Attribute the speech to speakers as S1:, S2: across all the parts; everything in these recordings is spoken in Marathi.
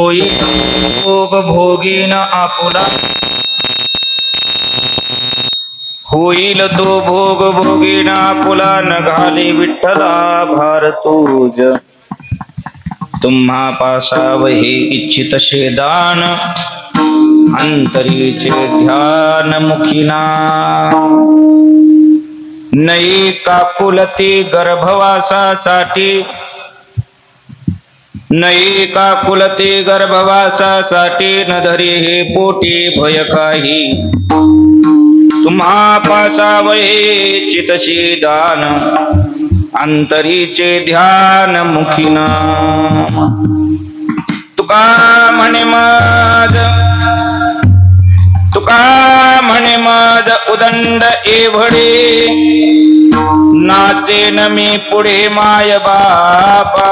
S1: होईल भोग भोगीन आपुला, होईल तो भोग भोगीन आपुला, न घाली विठ्ठला भार तुझ. तुम्हा पासावही इच्छितसे दान, अंतरीचे ध्यान मुखीना. नई काकुलती गर्भवासासाठी, नई काकुलती गर्भवासासाठी, न धरी हे पोटी भय काही. तुम्हा पासावही चितशी दान, अंतरीचे ध्यान मुखीना. तुका म्हणे माझ, तुका म्हणे माझ उदंड एवढे, नाचेन मी पुढे माय बापा.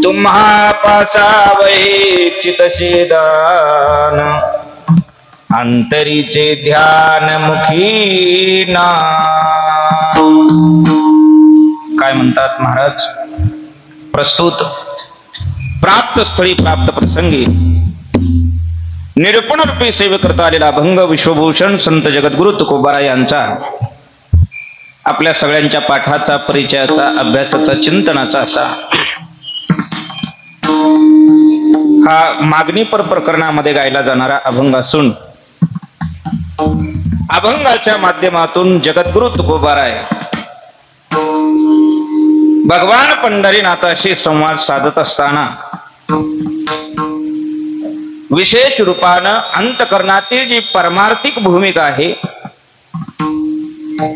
S1: तुम्हा पासावही चितसे दान, अंतरीचे ध्यान मुखीना. काय म्हणतात महाराज? प्रस्तुत प्राप्त स्थळी प्राप्त प्रसंगी निरूपण रूपी सेवे करता आलेला अभंग विश्वभूषण संत जगद्गुरु तुकोबारा यांचा आपल्या सगळ्यांच्या पाठाचा, परिचयाचा, अभ्यासाचा, चिंतनाचा असा हा मागणीपर प्रकरणामध्ये गायला जाणारा अभंग असून, अभंगाच्या माध्यमातून जगद्गुरु तुकोबाराय भगवान पंढरीनाथाशी संवाद साधत असताना विशेष रूपानं अंतकरणातील जी परमार्थिक भूमिका आहे,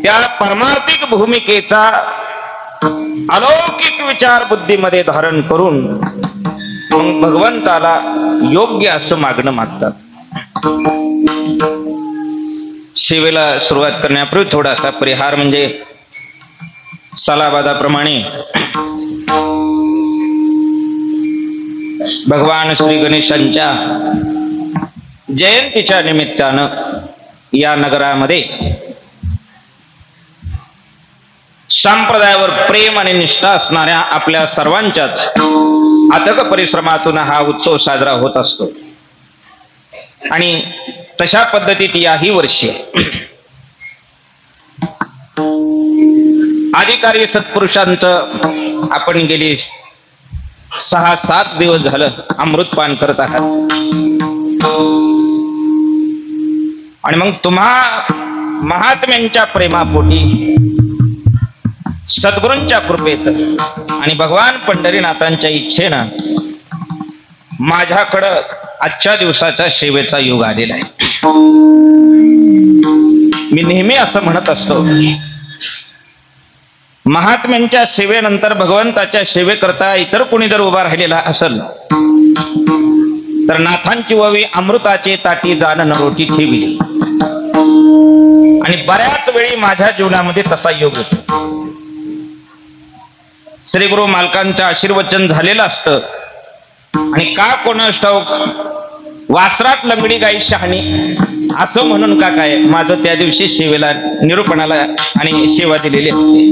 S1: त्या परमार्थिक भूमिकेचा अलौकिक विचार बुद्धीमध्ये धारण करून मग भगवंताला योग्य असं मागणं मागतात. सेवेला सुरुवात करण्यापूर्वी थोडासा परिहार म्हणजे सालाबादाप्रमाणे भगवान श्री गणेशांच्या जयंतीच्या निमित्तानं या नगरामध्ये संप्रदायावर प्रेम आणि निष्ठा असणाऱ्या आपल्या सर्वांच्याच अथक परिश्रमातून हा उत्सव साजरा होत असतो. आणि तशा पद्धतीत याही वर्षी अधिकारी सत्पुरुषांचं आपण गेली 6-7 दिवस झालं अमृतपान करत आहात. आणि मग तुम्हा महात्म्यांच्या प्रेमापोटी, सद्गुरूंच्या कृपेत आणि भगवान पंढरीनाथांच्या इच्छेनं माझ्याकडं आजच्या दिवसाच्या सेवेचा योग आलेला आहे. मी नेहमी असं म्हणत असतो, महात्म्यांच्या सेवेनंतर भगवंताच्या सेवेकरता इतर कोणी जर उभा राहिलेला असेल तर नाथांची ववी अमृताचे ताटी जाण नरोटी ठेवी. आणि बऱ्याच वेळी माझ्या जीवनामध्ये तसा योग होतो. श्री गुरु मालकांचं आशीर्वचन झालेलं असतं आणि का कोणास ठाऊक वासरात लंगडी गाई शहाणी असं म्हणून का काय माझं त्या दिवशी सेवेला, निरूपणाला आणि सेवा दिलेली असते.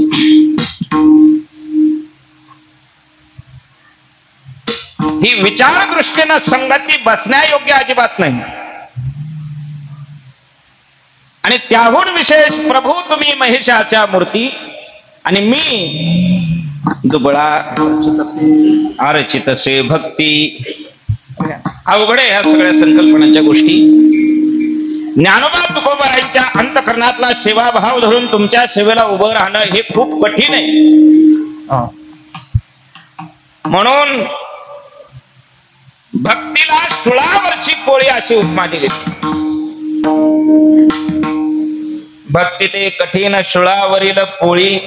S1: ही विचार दृष्टीनं संगती बसण्यायोग्य अजिबात नाही. आणि त्याहून विशेष प्रभू तुम्ही महिषाच्या मूर्ती आणि मी दुबळा अर्चितसे भक्ती. अवघड आहे ह्या सगळ्या संकल्पनांच्या गोष्टी. ज्ञानोबा तुकोबारांच्या अंतकरणातला सेवाभाव धरून तुमच्या सेवेला उभं राहणं हे खूप कठीण आहे. म्हणून भक्तीला सुळावरची पोळी अशी उपमा दिली. भक्ती ते कठीण सुळावरील पोळी,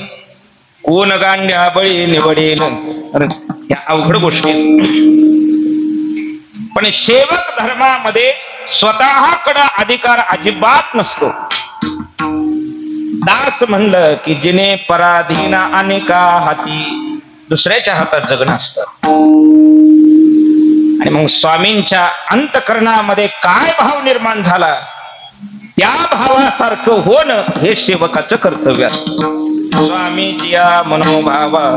S1: कोण गांड्या बळी निवडेल. या अवघड गोष्टी. पण सेवक धर्मामध्ये स्वतःकडे अधिकार अजिबात नसतो. दास म्हणलं की जिने पराधीन अनेका हाती, दुसऱ्याच्या हातात जगणं असतं. आणि मग स्वामींच्या अंतकरणामध्ये काय भाव निर्माण झाला त्या भावासारखं होणं हे सेवकाचं कर्तव्य असतं. स्वामी जिया मनोभावा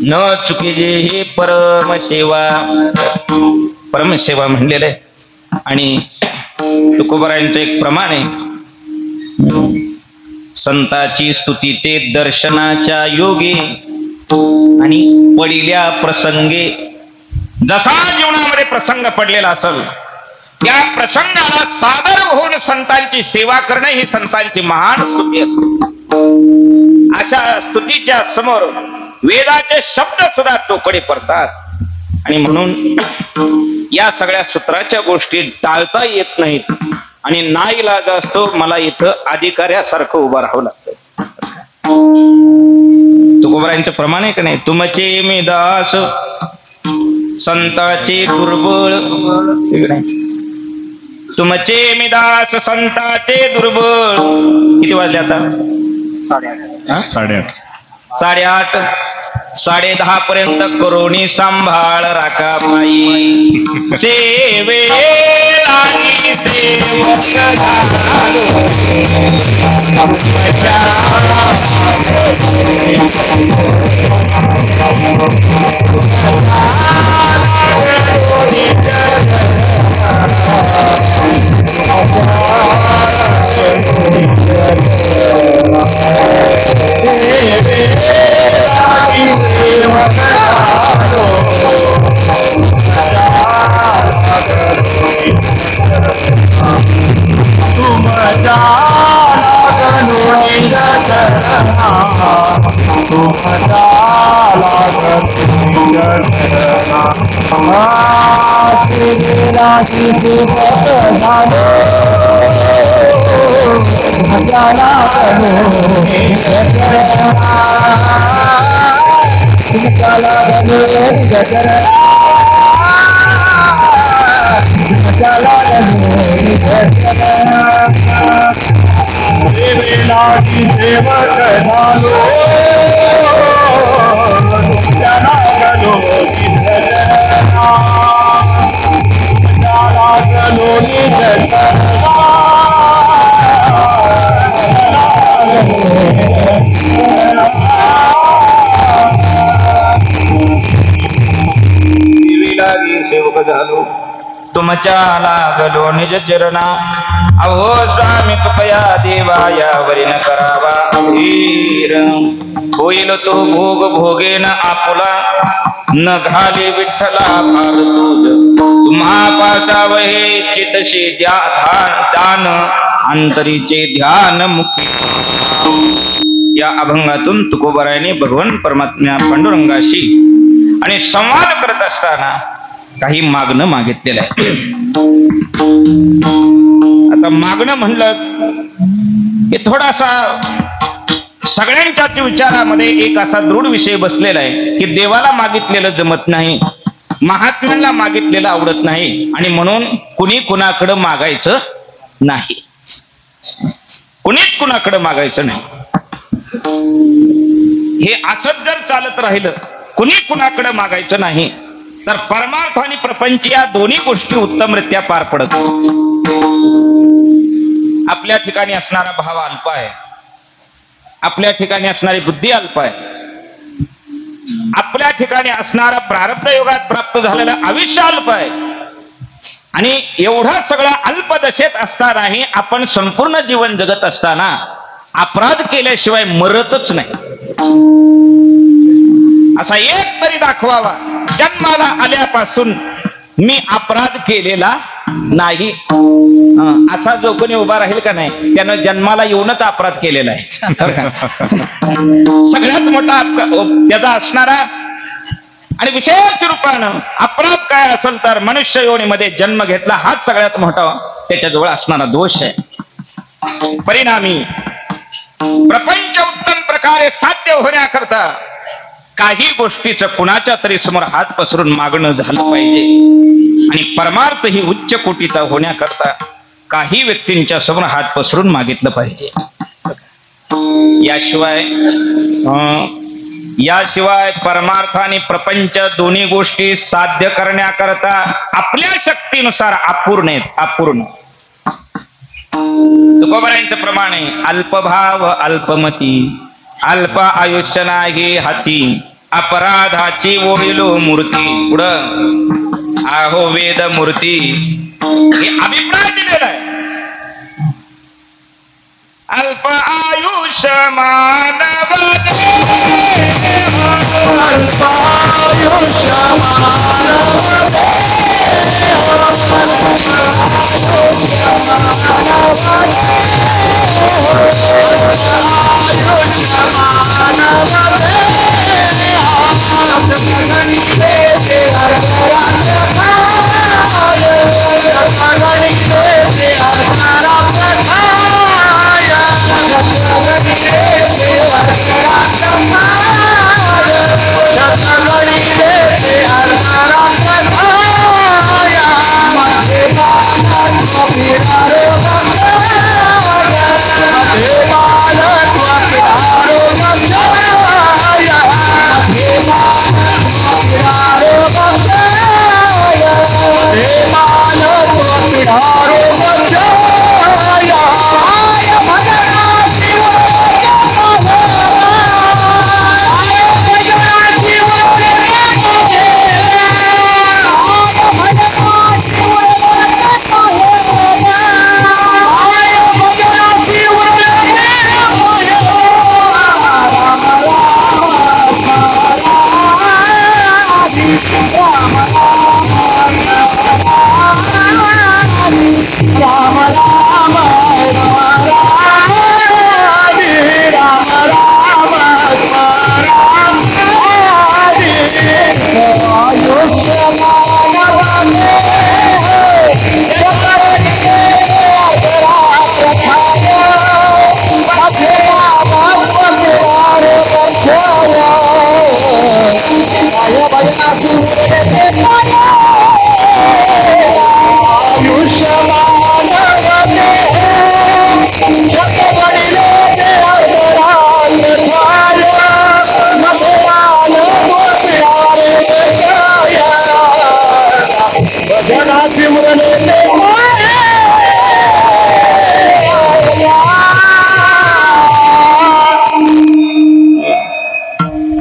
S1: न चुकीजे हे परमसेवा म्हणलेलं आहे. आणि तुकोबरायांचं एक प्रमाण आहे, संताची स्तुती ते दर्शनाच्या योगे आणि पडिल्या प्रसंगे. जसा जीवनामध्ये प्रसंग पडलेला असेल त्या प्रसंगाला सादर होऊन संतांची सेवा करणे ही संतांची महान स्तुती असते. अशा स्तुतीच्या समोर वेदाचे शब्द सुद्धा तोकडे पडतात. आणि म्हणून या सगळ्या सूत्राच्या गोष्टी टाळता येत नाहीत. आणि नाईलाज असतो मला इथं अधिकाऱ्यासारखं उभं राहावं लागतं. तुकोबरायांचं प्रमाण आहे का नाही, तुमचे मी दास संताचे दुर्बळ. तुमचे मी दास संताचे दुर्बळ. किती वाजले आता?
S2: 8:30.
S1: 8:30. 10:30 पर्यंत करोनी सांभाळ राखा पायी. सेवे लागी सेवक तुमच्या लागलो निज चरणा. अहो स्वामी तुकया देवा यावरी न करावा धीर. होईल तो भोग भोगेन आपुला न घाले विठ्ठला फार तुझ. तुम्हा पासाव हे चितशी द्या दान अंतरीचे ध्यान मुक्ती. या अभंगातून तुकोबरायाने भगवान परमात्म्या पांडुरंगाशी आणि संवाद करत असताना काही मागणं मागितलेलं आहे. आता मागणं म्हणलं की थोडासा सगळ्यांच्याच विचारामध्ये एक असा दृढ विषय बसलेला आहे की देवाला मागितलेलं जमत नाही, महात्म्यांना मागितलेलं आवडत नाही. आणि म्हणून कुणी कुणाकडं मागायचं नाही, कुणीच कुणाकडं मागायचं नाही. हे असंच जर चालत राहिलं, कुणी कुणाकडं मागायचं नाही, तर परमार्थ आणि प्रपंच या दोन्ही गोष्टी उत्तमरित्या पार पडत. आपल्या ठिकाणी असणारा भाव अल्प आहे, आपल्या ठिकाणी असणारी बुद्धी अल्प आहे, आपल्या ठिकाणी असणारा प्रारब्ध योगात प्राप्त झालेलं आयुष्य अल्प आहे. आणि एवढा सगळा अल्प दशेत असतानाही आपण संपूर्ण जीवन जगत असताना अपराध केल्याशिवाय मरतच नाही. असा एक तरी दाखवावा, जन्माला आल्यापासून मी अपराध केलेला नाही, असा जो कोणी उभा राहील का नाही त्यानं जन्माला येऊनच अपराध केलेला आहे. सगळ्यात मोठा त्याचा असणारा आणि विशेष रूपानं अपराध काय असेल तर मनुष्य योनीमध्ये जन्म घेतला, हाच सगळ्यात मोठा त्याच्याजवळ असणारा दोष आहे. परिणामी प्रपंच उत्तम प्रकारे साध्य होण्याकरता काही गोष्टीचं कुणाच्या तरी समोर हात पसरून मागणं झालं पाहिजे. आणि परमार्थ ही उच्च कोटीचा होण्याकरता काही व्यक्तींच्या समोर हात पसरून मागितलं पाहिजे. याशिवाय परमार्थ आणि प्रपंच दोन्ही गोष्टी साध्य करण्याकरता आपल्या शक्तीनुसार अपूर्ण तुकोबरायांच्या प्रमाणे अल्पभाव अल्पमती, अल्प आयुष्य नाही हाती, अपराधाची ओढिलो मूर्ती पुढं आहो वेद मूर्ती हे अभिप्राय दिलेला आहे. अल्प आयुष्य मानव अल्प आयुष्य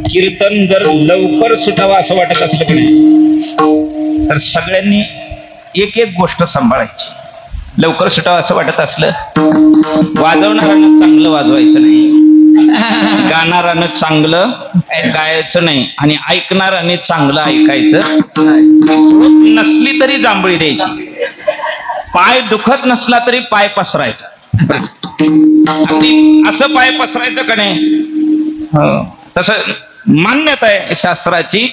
S1: कीर्तन जर लवकर सुटावं असं वाटत असलं की नाही तर सगळ्यांनी एक एक गोष्ट सांभाळायची. लवकर सुटावं असं वाटत असलं वाजवणाऱ्यानं चांगलं वाजवायचं नाही, गाणाऱ्यानं चांगलं गायचं नाही आणि ऐकणाऱ्याने चांगलं ऐकायचं. नसली तरी जांभळी द्यायची, पाय दुखत नसला तरी पाय पसरायचा. असं पाय पसरायचं का नाही तसं मान्यता आहे शास्त्राची.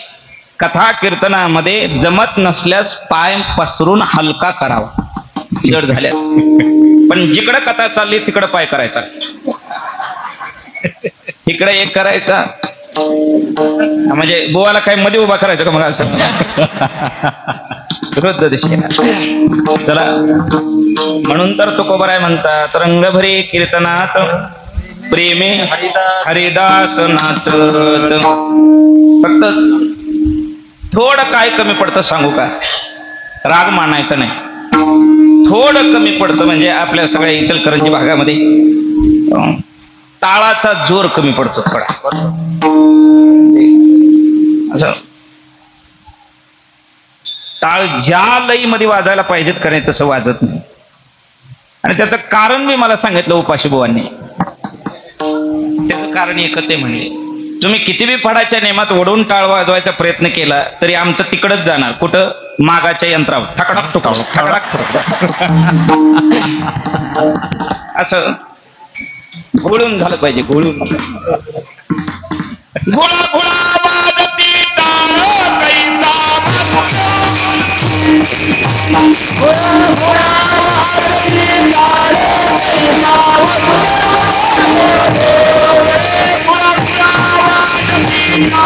S1: कथा कीर्तनामध्ये जमत नसल्यास पाय पसरून हलका करावा जड झाल्या, पण जिकडं कथा चालली तिकडं पाय करायचा, इकडे एक करायचा म्हणजे बोवाला काय मध्ये उभा करायचा का मग असं विरुद्ध दिशेला. चला म्हणून तर तुकोबाराय म्हणतात रंगभरी कीर्तनात प्रेमे हरिदास नाचत. फक्त थोडं काय कमी पडतं सांगू का, राग मानायचा नाही. थोडं कमी पडतं म्हणजे आपल्या सगळ्या इचलकरंजी भागामध्ये टाळाचा जोर कमी पडतो थोडा. असं टाळ ज्या लईमध्ये वाजायला पाहिजेत का नाही तसं वाजत नाही. आणि त्याचं कारण मी मला सांगितलं उपाशी बुवांनी. त्याचं कारण एकच आहे म्हणले, तुम्ही किती बी फडाच्या नेमात ओढून टाळ वाजवायचा प्रयत्न केला तरी आमचं तिकडच जाणार. कुठं? मागाच्या यंत्रावर ठकडाक ठुकाव ठकडाक ठुकाव. असं घोळून झालं पाहिजे, घोळून. घोळा घोळा वाजती टाळ कैसा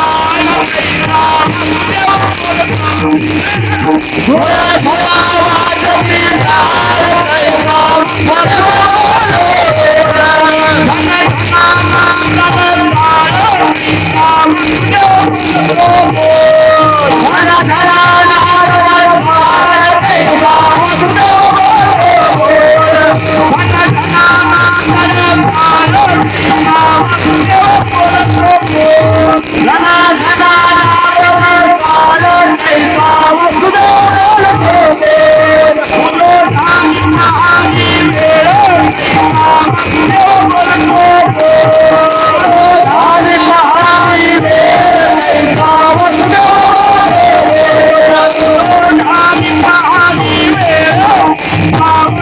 S2: Rana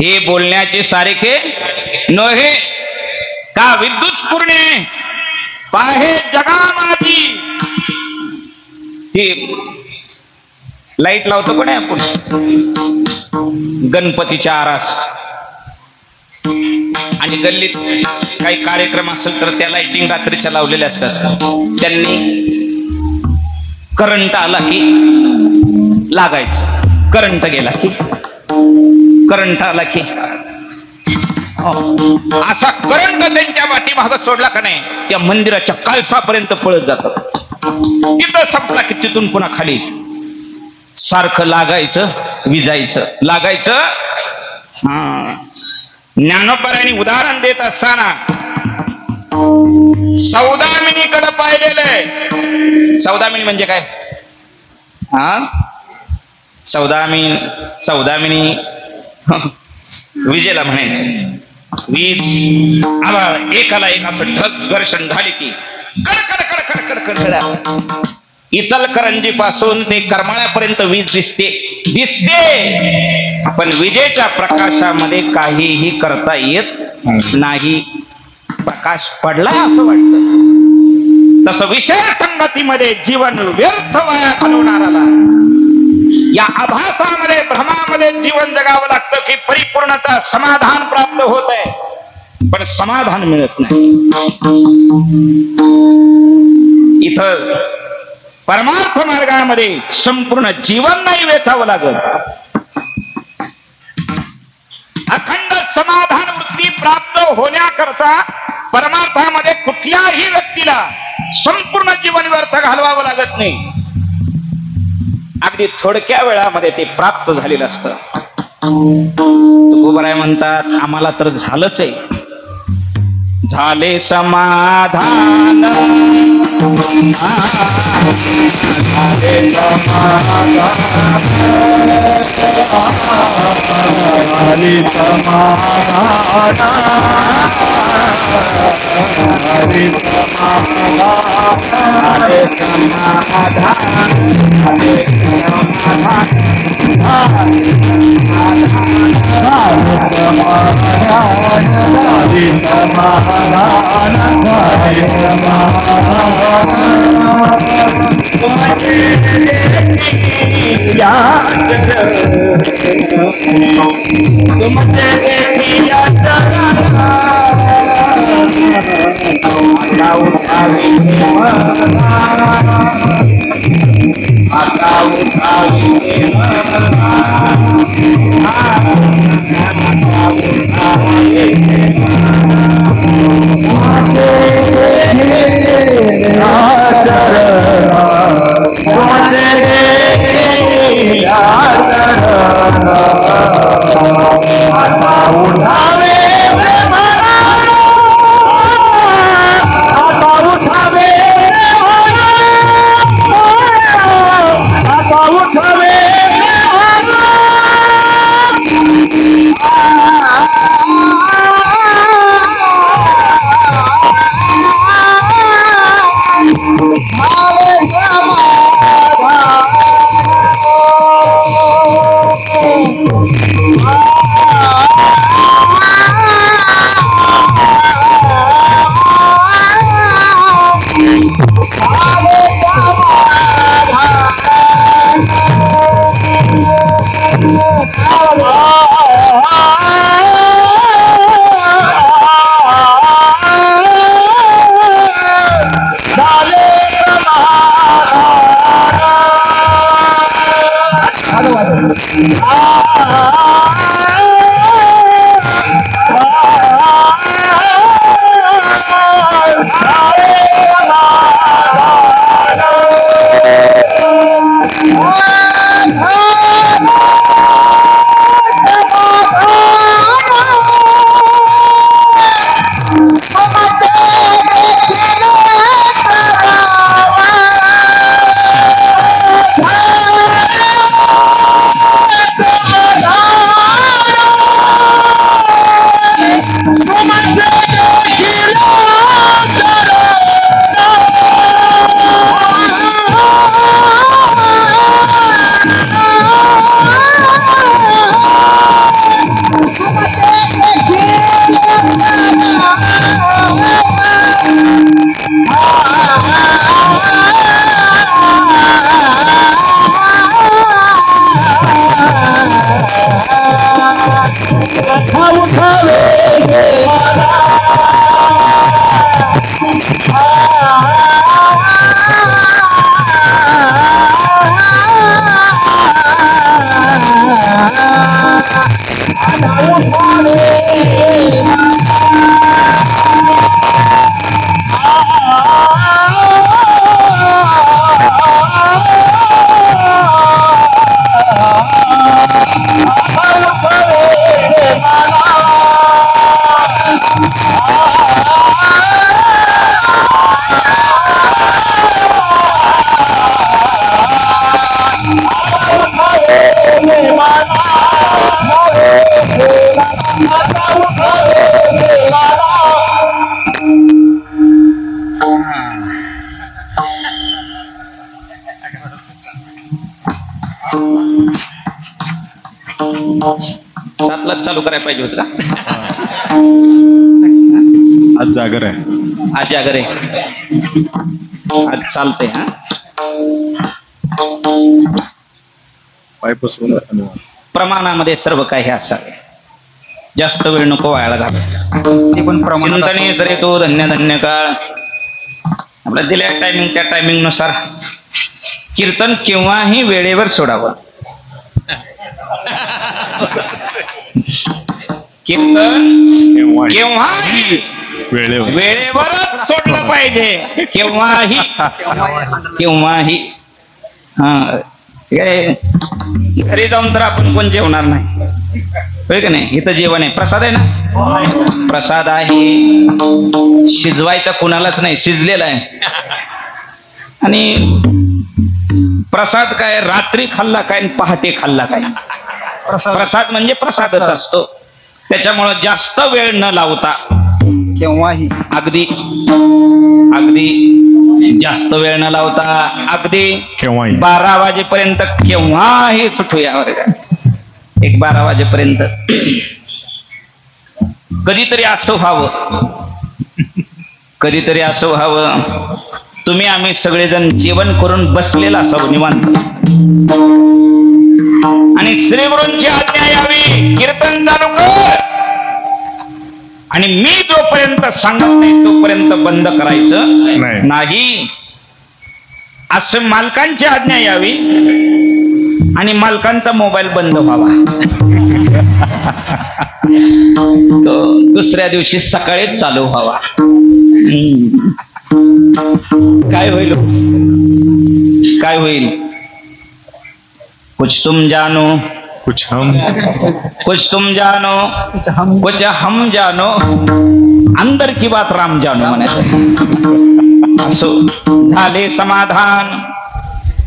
S1: हे बोलण्याचे सारखे नव्हे का विद्युत पूर्णे पाहे जगामाती. ती लाईट लावतो कोण आहे आपण गणपतीच्या आरास आणि गल्लीत काही कार्यक्रम असेल तर त्या लाइटिंग रात्रीच्या लावलेल्या असतात. त्यांनी करंट आला की लागायचं, करंट गेला की करंट आला की असा करंट त्यांच्या पाठीमागे सोडला का नाही त्या मंदिराच्या काळसापर्यंत पळत जातात. तिथं संपला की तिथून पुन्हा खाली सारखं लागायचं विजायचं लागायचं. ज्ञानोबरांनी उदाहरण देत असताना सौदामिनीकडे पाहिलेलं आहे. सौदामिनी म्हणजे काय? सौदामिनी विजेला म्हणायचं. वीज आभाळ एकाला एक असं ढग घर्षण झाली की कडकड कडकड कडकड. इचलकरंजी पासून ते करमाळ्यापर्यंत वीज दिसते पण विजेच्या प्रकाशामध्ये काहीही करता येत नाही. प्रकाश पडला असं वाटतं. तसं विषय संगतीमध्ये जीवन व्यर्थ वाया घालवणाराला या आभासामध्ये भ्रमामध्ये जीवन जगावं लागतं की परिपूर्णता समाधान प्राप्त होत आहे पण समाधान मिळत नाही. इथं परमार्थ मार्गामध्ये संपूर्ण जीवन नाही वेचावं लागत. अखंड समाधान वृत्ती प्राप्त होण्याकरता परमार्थामध्ये कुठल्याही व्यक्तीला संपूर्ण जीवन व्यर्थ घालवावं लागत नाही. अगदी थोडक्या वेळामध्ये ते प्राप्त झालेलं असतं. तुकोबाराय म्हणतात आम्हाला तर झालंच आहे. झाले समाधान झाले समाधान झाले समाधान झाले सातलाच चालू करायला पाहिजे होतं का?
S2: आज जागर आहे.
S1: आज जागर आहे. आज चालतंय. हा
S2: पाय पसरून
S1: प्रमाणामध्ये सर्व काही असावे. जास्त वेळ नको व्हायला घालत. ते पण चिंतने सरे तो धन्य धन्य काळ. आपल्या दिल्या टायमिंग त्या टायमिंग नुसार कीर्तन केव्हाही वेळेवर सोडावं. कीर्तन केव्हाही वेळेवरच सोडलं पाहिजे. केव्हाही केव्हाही. हा घरी जाऊन तर आपण कोण जेवणार नाही, होय का नाही? इथं जेवण आहे, प्रसाद आहे ना, प्रसाद आहे. शिजवायचा कुणालाच नाही, शिजलेला आहे. आणि प्रसाद काय रात्री खाल्ला काय पहाटे खाल्ला काय, प्रसाद म्हणजे प्रसादच असतो. त्याच्यामुळं जास्त वेळ न लावता केव्हाही अगदी अगदी जास्त वेळ न लावता अगदी
S2: केव्हाही
S1: 12 वाजेपर्यंत केव्हाही सुटूया. एक 12 वाजेपर्यंत. कधीतरी असं व्हावं, कधीतरी असं व्हावं तुम्ही आम्ही सगळेजण जेवण करून बसलेला असावं निवांत, आणि श्रीगुरूंची आज्ञा यावी कीर्तन चालू कर, आणि मी जोपर्यंत सांगत नाही तोपर्यंत बंद करायचं नाही. असं मालकांची आज्ञा यावी आणि मालकांचा मोबाईल बंद व्हावा. तो दुसऱ्या दिवशी सकाळीच चालू व्हावा. काय होईल, काय होईल? कुछ तुम जानो
S2: कुछ हम
S1: जानो कुछ हम जानो, अंदर की बात राम जानो म्हणायचं. असो झाले समाधान.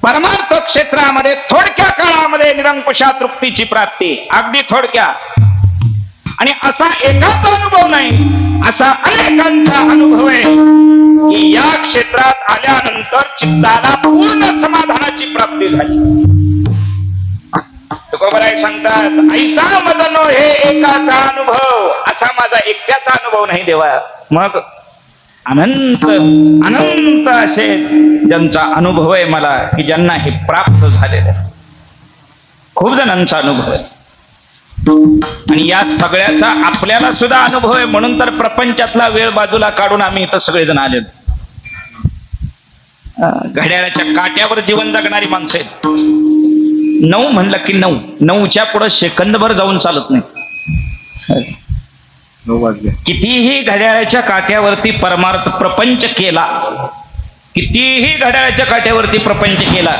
S1: परमार्थ क्षेत्रामध्ये थोडक्या काळामध्ये निरंकुशा तृप्तीची प्राप्ती, अगदी थोडक्या. आणि असा एकाचा अनुभव नाही, असा अनेकांचा अनुभव आहे की या क्षेत्रात आल्यानंतर चित्ताला पूर्ण समाधानाची प्राप्ती झाली. तुकोबराय सांगतात, ऐसा मदनो हे एकाचा अनुभव, असा माझा एकट्याचा अनुभव नाही देवा. मग अनंत अनंत असे ज्यांचा अनुभव आहे मला, की ज्यांना हे प्राप्त झालेले खूप जणांचा अनुभव आहे. आणि या सगळ्याचा आपल्याला सुद्धा अनुभव आहे. म्हणून तर प्रपंचातला वेळ बाजूला काढून आम्ही इथं सगळेजण आलेलो. घड्याळाच्या काट्यावर जीवन जगणारी माणसं आहेत. 9 म्हणलं की 9, 9च्या पुढे सेकंदभर जाऊन चालत नाही.
S2: 9 वाजले.
S1: कितीही घड्याळाच्या काट्यावरती परमार्थ प्रपंच केला, कितीही घड्याळाच्या काट्यावरती प्रपंच केला,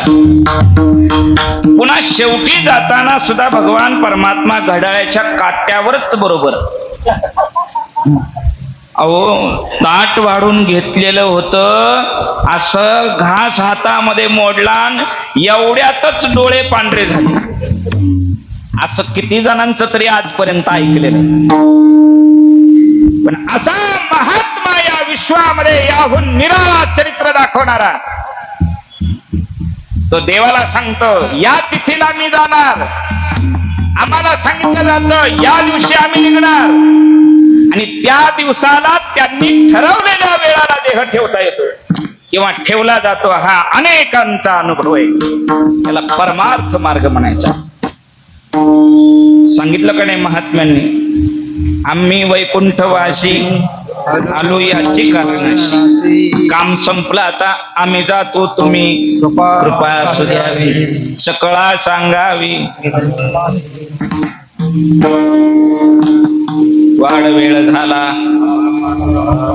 S1: पुन्हा शेवटी जाताना सुद्धा भगवान परमात्मा घड्याळाच्या काट्यावरच बरोबर. अहो ताट वाढून घेतलेलं होतं, असं घास हातामध्ये मोडला, एवढ्यातच डोळे पांढरे झाले. असं किती जणांचं तरी आजपर्यंत ऐकलेलं. पण असा महात्मा या विश्वामध्ये याहून निराळा चरित्र दाखवणारा तो देवाला सांगतो, या तिथीला मी जाणार. आम्हाला सांगितलं जातं या दिवशी आम्ही निघणार, आणि त्या दिवसाला त्यांनी ठरवलेल्या वेळाला देह ठेवता येतो किंवा ठेवला जातो. हा अनेकांचा अनुभव आहे. त्याला परमार्थ मार्ग म्हणायचा. सांगितलं का नाही महात्म्यांनी, आम्ही वैकुंठवासी आलो याची कारणाशी, काम संपलं आता आम्ही जातो, तुम्ही कृपा असू द्यावी, सकळा सांगावी. वाढ वेळ झाला,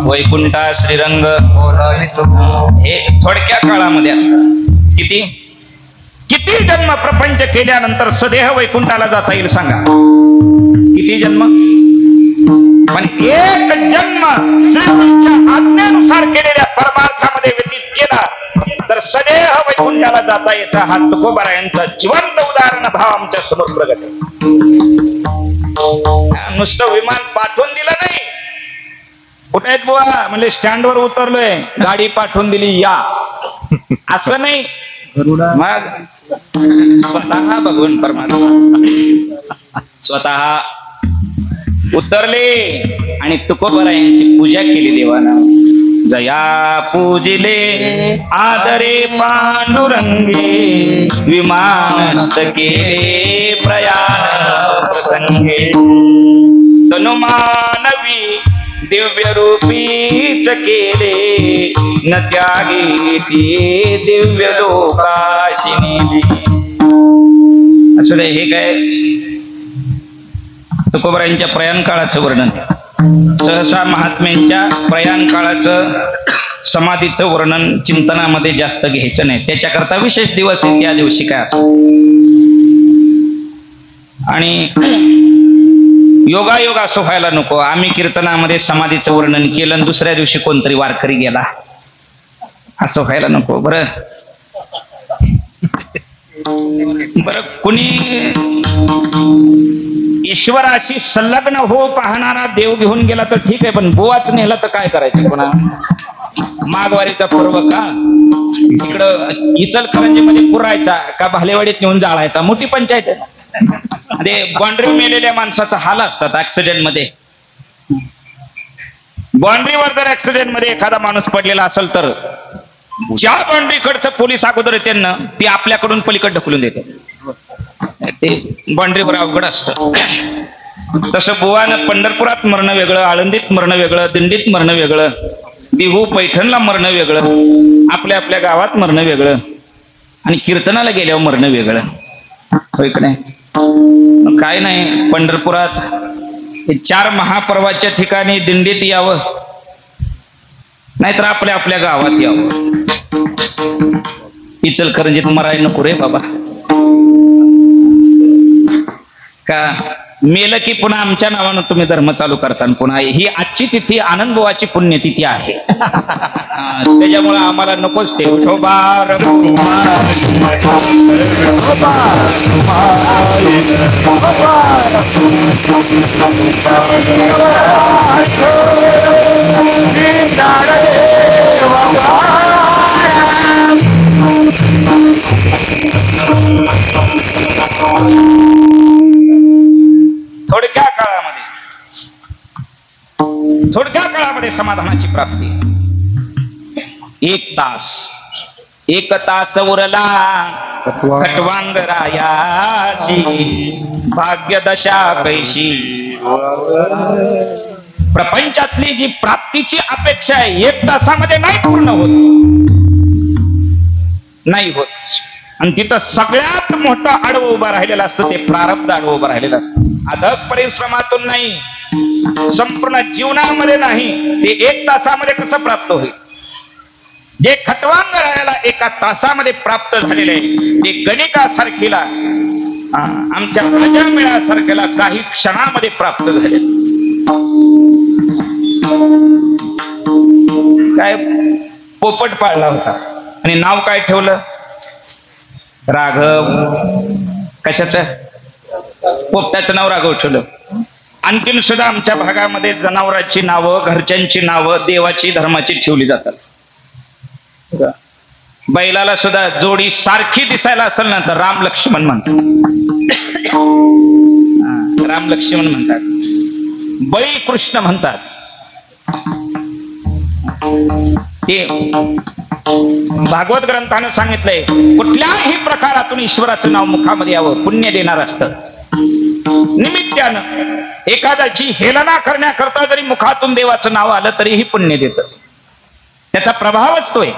S1: वैकुंठा श्रीरंग हे थोडक्या काळामध्ये असतात. किती किती जन्म प्रपंच केल्यानंतर सदेह वैकुंठाला जाता येईल सांगा? किती जन्म? पण एक जन्म श्रीहरीच्या आज्ञेनुसार केलेल्या परमार्थामध्ये व्यतीत केला तर सदेह वैकुंठाला जाता येतं. हा तुकोबारायांचा जिवंत उदाहरण भाव आमच्या समोर प्रगट आहे. नुसतं विमान पाठवून दिलं नाही, कुठे आहेत बुवा म्हणजे स्टँडवर उतरलोय, गाडी पाठवून दिली या, असं नाही. मग स्वतः भगवान परमात्मा स्वतः उतरले आणि तुकोबारायांची पूजा केली देवानं. जया पूजिले आदरे पांडुरंगे, विमानस्थ केले प्रयाण प्रसंगे, तनुमानवी दिव्य रूपीच केले, न त्यागी ते दिव्य लोकाशी नेले. असं दे. हे काय तुकोबारायांच्या प्रयाण काळाचं वर्णन. सहसा महात्म्यांच्या प्रयाण काळाचं समाधीचं वर्णन चिंतनामध्ये जास्त घ्यायचं नाही, त्याच्याकरता विशेष दिवस आहे, त्या दिवशी काय असं. आणि योगायोग असं व्हायला नको, आम्ही कीर्तनामध्ये समाधीचं वर्णन केलं आणि दुसऱ्या दिवशी कोणतरी वारकरी गेला, असं व्हायला नको. बरं बरं कुणी ईश्वराशी संलग्न हो पाहणारा देव घेऊन गेला तर ठीक आहे, पण बोवाच नेला तर काय करायचं? पुन्हा माघवारीचा पर्व का इकडं इचलकरंजीमध्ये पुरायचा का भालेवाडीत नेऊन जाळायचा? मोठी पंचायत आहे. ते बाँड्री मेलेल्या माणसाचा हाल असतात ऍक्सिडेंट मध्ये. बाँड्रीवर जर ऍक्सिडेंट मध्ये एखादा माणूस पडलेला असेल तर ज्या बाँड्रीकडचं पोलीस अगोदर येते ना ती आपल्याकडून पलीकडे ढकलून देते. ते बाँड्रीवर अवघड असतं. तसं बुवानं पंढरपुरात मरणं वेगळं, आळंदीत मरणं वेगळं, दिंडीत मरणं वेगळं, देहू पैठणला मरणं वेगळं, आपल्या आपल्या गावात मरणं वेगळं, आणि कीर्तनाला गेल्यावर मरणं वेगळं. होय का नाही? काय नाही, पंढरपुरात 4 महापर्वाच्या ठिकाणी दिंडीत यावं, नाहीतर आपल्या आपल्या गावात यावं. इचलकरंजीत मराय नको रे बाबा. का मेलं की पुन्हा आमच्या नावानं तुम्ही धर्म चालू करता. पुन्हा ही आजची तिथी आनंदबुवाची पुण्यतिथी आहे, त्याच्यामुळे आम्हाला नकोच ते. थोडक्या काळामध्ये समाधानाची प्राप्ती. 1 तास उरला खटवांगरायाची, भाग्यदशा कैशी. प्रपंचातली जी प्राप्तीची अपेक्षा आहे 1 तासामध्ये नाही पूर्ण होत, नाही होत. आणि तिथं सगळ्यात मोठं आडवं उभं राहिलेलं असतं ते प्रारब्ध आडवं उभं राहिलेलं असतं. अथक परिश्रमातून नाही, संपूर्ण जीवनामध्ये नाही, ते 1 तासामध्ये कसं प्राप्त होईल? जे खटवांगरायाला 1 तासामध्ये प्राप्त झालेले ते गणिकासारखीला, आमच्या राजामेळासारख्याला काही क्षणामध्ये प्राप्त झाले. काय पोपट पाळला होता आणि नाव काय ठेवलं? राघव. कशाचं? पोपटाचं नाव राघव ठेवलं. आणखीन सुद्धा आमच्या भागामध्ये जनावरांची नावं, घरच्यांची नावं, देवाची धर्माची ठेवली जातात. बैलाला सुद्धा जोडी सारखी दिसायला असेल ना तर राम लक्ष्मण म्हणतात. राम लक्ष्मण म्हणतात, बळी कृष्ण म्हणतात. हे भागवत ग्रंथानं सांगितलंय, कुठल्याही प्रकारातून ईश्वराचं नाव मुखामध्ये यावं पुण्य देणार असतं. निमित्तानं एखाद्याची हेलना करण्याकरता जरी मुखातून देवाचं नाव आलं तरीही पुण्य देतं. त्याचा प्रभाव असतोय.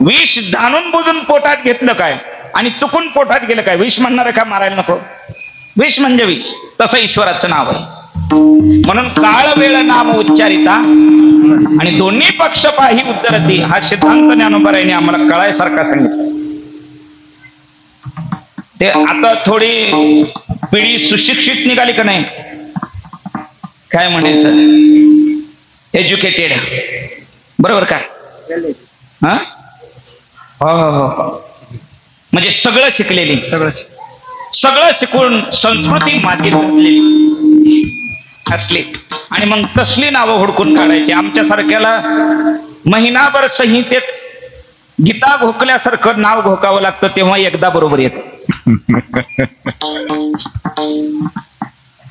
S1: विष जाणून बुजून पोटात घेतलं काय आणि चुकून पोटात गेलं काय, विष म्हणणार का मारायला नको? विष म्हणजे विष, तसं ईश्वराचं नाव आहे. म्हणून काळ वेळ नाम उच्चारिता आणि दोन्ही पक्ष पाही उद्धरती हा सिद्धांत ज्ञानोबरायांनी आम्हाला कळायसारखा सांगितला. ते आता थोडी पिढी सुशिक्षित निघाली का नाही, काय म्हणायचं, एज्युकेटेड, बरोबर का? हा, हो हो हो, म्हणजे सगळं शिकलेली, सगळं शिकून संस्कृती मातीत घातलेली असली आणि मग तसली नावं हुडकून काढायची. आमच्यासारख्याला महिनाभर संहितेत गीता घोकल्यासारखं नाव घोकावं लागतं, तेव्हा एकदा बरोबर येत.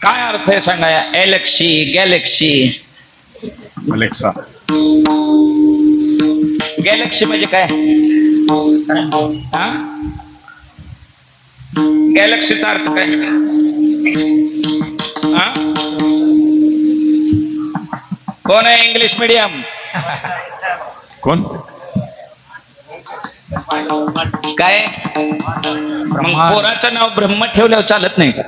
S1: काय अर्थ आहे सांगा? एलेक्सी, गॅलेक्सी,
S2: अलेक्सा,
S1: गॅलेक्सी म्हणजे काय? हा, गॅलेक्सीचा अर्थ काय? हा, कोण आहे इंग्लिश मीडियम?
S2: कोण?
S1: काय मग पोराचं नाव ब्रह्म ठेवल्यावर चालत नाही का?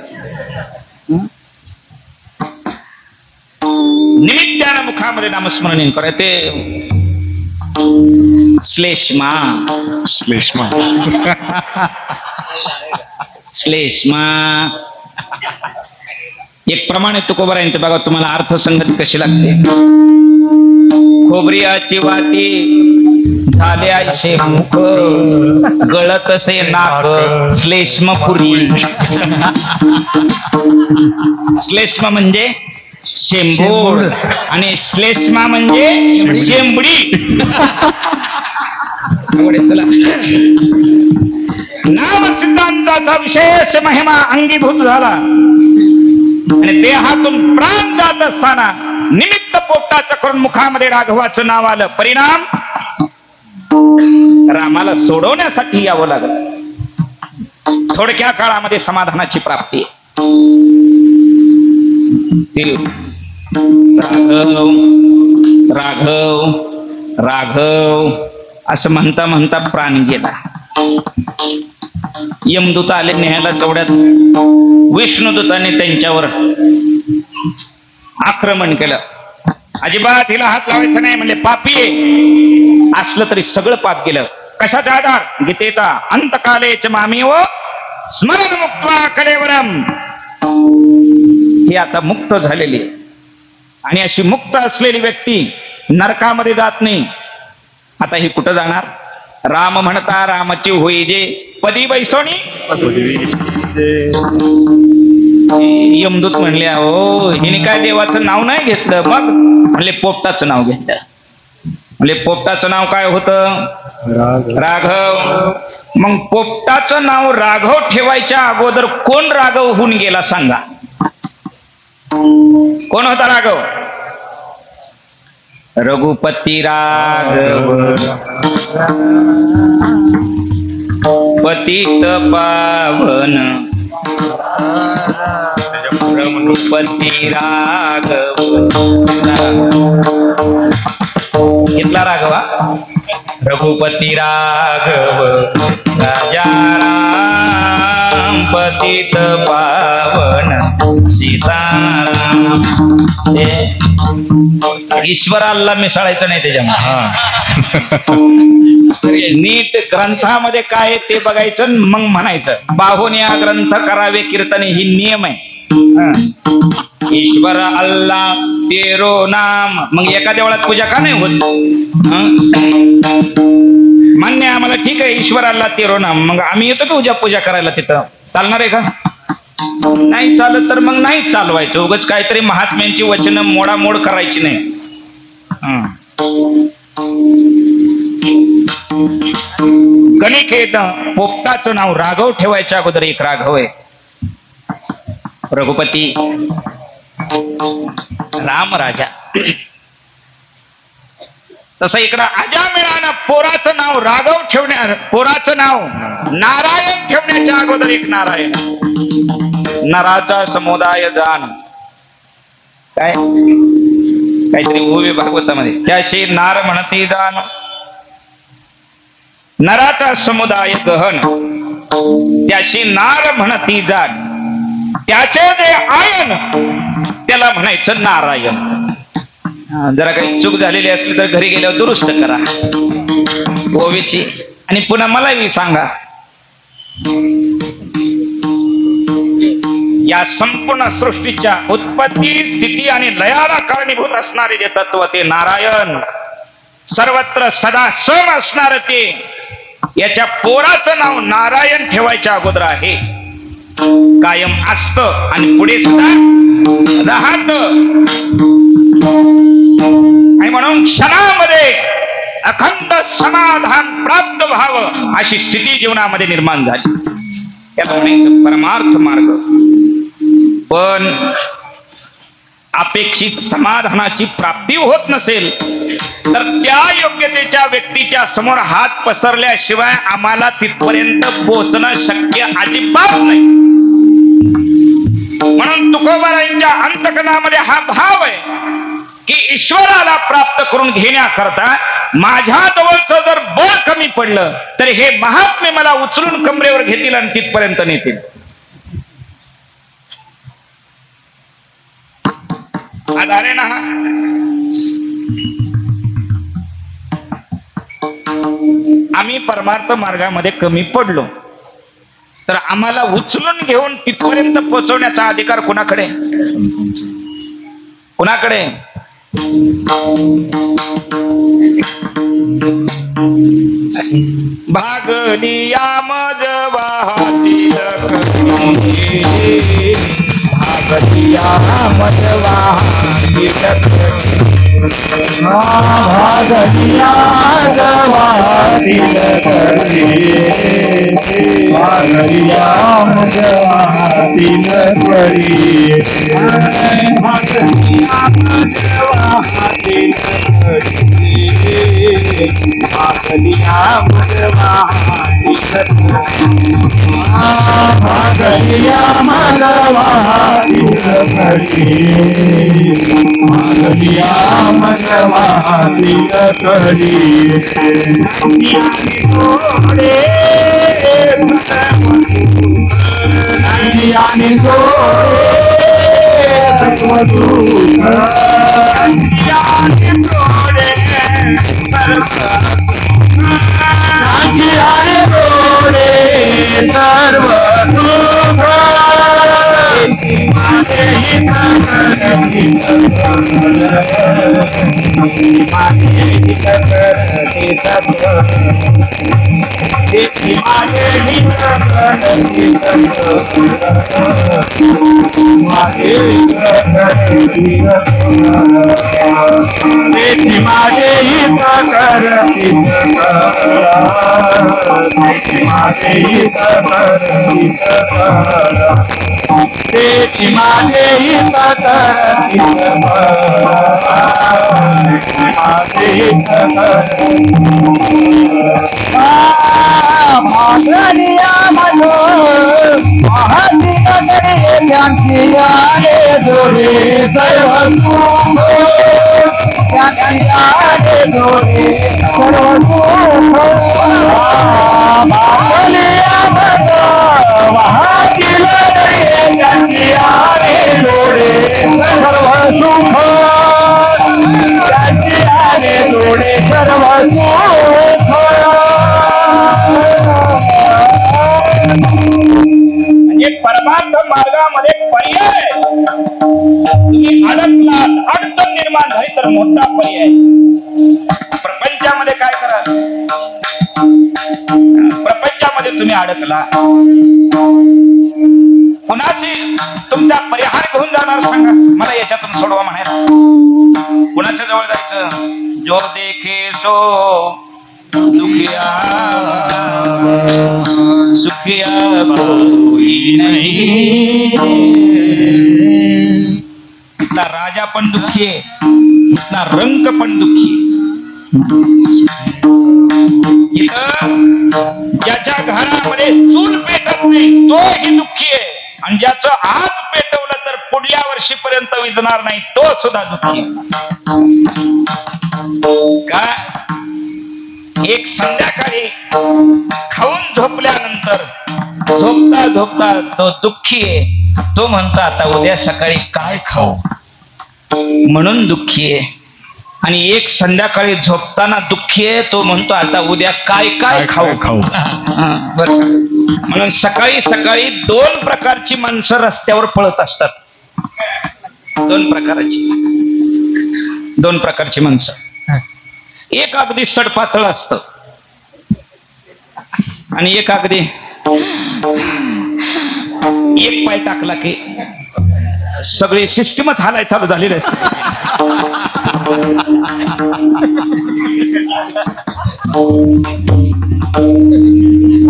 S1: निमित्तानं मुखामध्ये नामस्मरण करा. ते श्लेष्मा,
S2: श्लेष्मा,
S1: श्लेष्मा एक प्रमाणे तुकोबरायचे बघा, तुम्हाला अर्थसंगती कशी लागते. खोबरियाची वाटी झाल्याशे मुख, गळतसे नाक, श्लेष्मपुरी. श्लेष्म म्हणजे शेंबूड आणि श्लेष्मा म्हणजे शेंबडी. चला, नाम सिद्धांताचा विशेष महिमा अंगीभूत झाला आणि देहातून प्राण जात असताना निमित्त पोटाचं करून मुखामध्ये राघवाचं नाव आलं. परिणाम रामाला सोडवण्यासाठी यावं लागलं. थोडक्या काळामध्ये समाधानाची प्राप्ती. राघव राघव राघव असं म्हणता म्हणता प्राण गेला. यमदूत आले न्यायला. तेवढ्यात विष्णुदूताने त्यांच्यावर आक्रमण केलं. अजिबात हिला हात लावायचा नाही म्हणले, पापी आहे. असलं तरी सगळं पाप गेलं. कशाचा आधार? गीतेचा अंतकालेच मामी व स्मरण मुक्त्वा कलेवरम. ही आता मुक्त झालेली आणि अशी मुक्त असलेली व्यक्ती नरकामध्ये जात नाही. आता ही कुठं जाणार? राम म्हणता रामची होई जे पदी बैसोनी. यमदूत म्हणले, हो हिने काय देवाचं नाव नाही घेतलं. मग म्हणले पोपटाचं नाव घेतलं. म्हणले पोपटाचं नाव काय होतं? राघव. मग पोपटाचं नाव राघव ठेवायच्या अगोदर कोण राघव होऊन गेला सांगा? कोण होता राघव? रघुपती राघव पतित पावन, रघुपती राघव. घेतला राघवा. रघुपती राघव राजा राम पतित पावन सीताराम. ईश्वराला मिसळायचं नाही त्याच्यामध्ये. नीट ग्रंथामध्ये काय ते बघायचं मग म्हणायचं. बाहून या ग्रंथ करावे कीर्तने ही नियम आहे. ईश्वर अल्लाह तेरो नाम. मग एका देवळात पूजा का नाही होत? मान्य आम्हाला, ठीक आहे ईश्वर अल्लाह तेरो नाम. मग आम्ही येतो का उद्या पूजा करायला? तिथं चालणार आहे का? नाही चालत तर मग नाही चालवायचं. उगाच काहीतरी महात्म्यांची वचनं मोडामोड करायची नाही. गणिकेत पोपटाचं नाव राघव ठेवायच्या अगोदर एक राघव आहे. रघुपती राम राजा. तसं इकडं अजामिळानं पोराचं नाव राघव पोराचं नाव नारायण ठेवण्याच्या अगोदर एक नारायण. नराचा समुदाय जाण, काय काहीतरी ओवी भागवतामध्ये, त्याशी नार म्हणती जाण, नराचा समुदाय गहन, त्याशी नार म्हणती जाण, त्याचे जे आयन त्याला म्हणायचं नारायण. जरा काही चूक झालेली असली तर घरी गेल्यावर दुरुस्त करा ओवीची, आणि पुन्हा मलाही सांगा. या संपूर्ण सृष्टीच्या उत्पत्ती, स्थिती आणि लयाला कारणीभूत असणारे जे तत्व ते नारायण, सर्वत्र सदा सम असणार ते, याच्या पोराचं नाव नारायण ठेवायच्या अगोदर आहे, कायम असत आणि पुढे सुद्धा राहत. आणि म्हणून क्षणामध्ये अखंड समाधान प्राप्त व्हावं अशी स्थिती जीवनामध्ये निर्माण झाली. त्याला म्हणायचं परमार्थ मार्ग. पण अपेक्षित समाधानाची प्राप्ती होत नसेल तर त्या योग्यतेच्या व्यक्तीच्या समोर हात पसरल्याशिवाय आम्हाला तिथपर्यंत पोहोचणं शक्य अजिबात नाही. म्हणून तुकोबारायांच्या अंतकरणामध्ये हा भाव आहे की ईश्वराला प्राप्त करून घेण्याकरता माझ्या जवळचं जर बळ कमी पडलं तर हे महात्मे मला उचलून कमरेवर घेतील आणि तिथपर्यंत नेतील. आधार आहे ना हा. आम्ही परमार्थ मार्गामध्ये कमी पडलो तर आम्हाला उचलून घेऊन तिथपर्यंत पोहोचवण्याचा अधिकार कुणाकडे? कुणाकडे? भागलिया मज वाहतील करी, भागलिया मज वाहतील करी, भागलिया मज वाहतील करी, भागलिया मज वाहतील करी, भागलिया मज वाहतील करी, भागलिया मज वाहतील करी, भागलिया मज वाहतील करी, भागलिया मज वाहतील करी, आणि परमार्थ मार्गामध्ये पर्याय तुम्ही अडकलात, अडचण निर्माण झाली तर मोठा पर्याय. प्रपंचामध्ये काय करा, प्रपंचामध्ये तुम्ही अडकला, कुणाची तुमचा परिहार घेऊन जाणार सांगा मला, याच्यातून सोडवा म्हणायला. कुणाच्या जवळ जायचं? जो देखे सो दुखिया सुखिया कोई नहीं. इथला राजा पण दुःखी आहे, इथला रंक पण दुःखी. इथं ज्याच्या घरामध्ये चूल पेटत नाही तोही दुःखी आहे, आणि ज्याचं आज पेटवलं तर पुढल्या वर्षीपर्यंत विजणार नाही तो सुद्धा दुःखी का. एक संध्याकाळी खाऊन झोपल्यानंतर झोपता झोपता तो दुःखी आहे. तो म्हणतो आता उद्या सकाळी काय खाऊ म्हणून दुःखी आहे. आणि एक संध्याकाळी झोपताना दुःखी आहे. तो म्हणतो आता उद्या काय काय खाऊ बरं. म्हणून सकाळी सकाळी दोन प्रकारची माणसं रस्त्यावर पळत असतात. दोन प्रकारची माणसं. एक अगदी सडपातळ असत आणि एक अगदी एक पाय टाकला की सगळी सिस्टीमच हालाय चालू झालेली असते.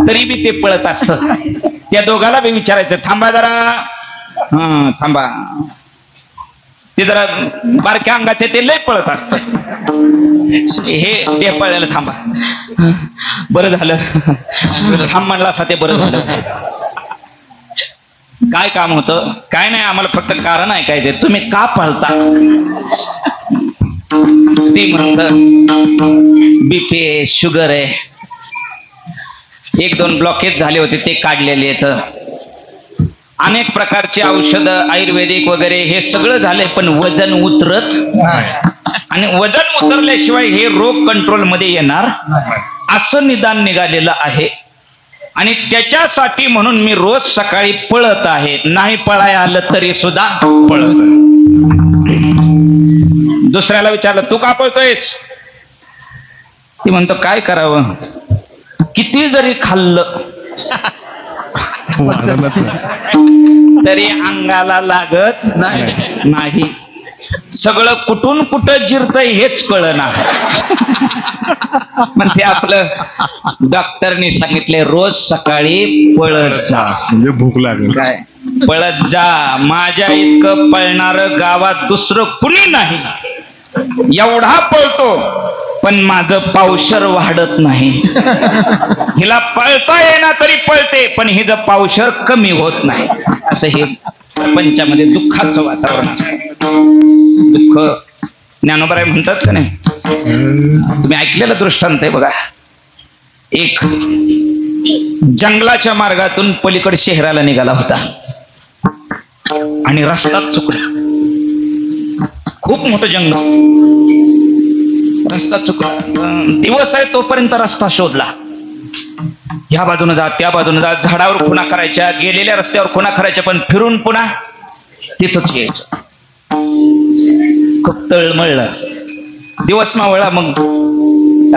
S1: तरी बी ते पळत असत. त्या दोघाला बी विचारायचं थांबा जरा. थांबा. ते जरा बारक्या अंगाचे ते लय पळत असत. हे पळायला थांबा. बरं झालं थांब म्हणला असा ते बरं झालं. काय काम होतं काय नाही आम्हाला फक्त कारण ऐकायचे तुम्ही का पळता. ती म्हणत बीपी आहे शुगर आहे. एक दोन ब्लॉकेज झाले होते ते काढलेले आहेत. अनेक प्रकारचे औषधं आयुर्वेदिक वगैरे हे सगळं झालंय पण वजन उतरत आणि वजन उतरल्याशिवाय हे रोग कंट्रोल मध्ये येणार असं निदान निघालेलं आहे. आणि त्याच्यासाठी म्हणून मी रोज सकाळी पळत आहे. नाही पळाय आलं तरी सुद्धा पळत. दुसऱ्याला विचारलं तू का पळतोयस. ती म्हणतो काय करावं किती जरी खाल्लं तरी अंगाला लागत नाही. सगळं कुठून कुठं जिरतंय हेच कळना. पण ते आपलं डॉक्टरनी सांगितले रोज सकाळी पळत जा.
S2: म्हणजे भूक लागेल
S1: काय पळत जा. माझ्या इतकं पळणारं गावात दुसरं कुणी नाही. एवढा पळतो पण माझं पावशर वाढत नाही. हिला पळता येणार तरी पळते पण हिचं पावशर कमी होत नाही. असं हे प्रपंचामध्ये दुःखाचं वातावरण असतं. दुःख ज्ञानोबराय म्हणतात का नाही. तुम्ही ऐकलेलं दृष्टांत आहे बघा. एक जंगलाच्या मार्गातून पलीकडे शहराला निघाला होता आणि रस्ता चुकला. खूप मोठं जंगल. रस्ता चुकला. दिवस आहे तोपर्यंत रस्ता शोधला. ह्या बाजूने जा त्या बाजूने जा. झाडावर खुणा करायच्या गेलेल्या रस्त्यावर खुणा करायच्या पण फिरून पुन्हा तिथंच यायचं. खूप तळमळलं. दिवस मावळला. मग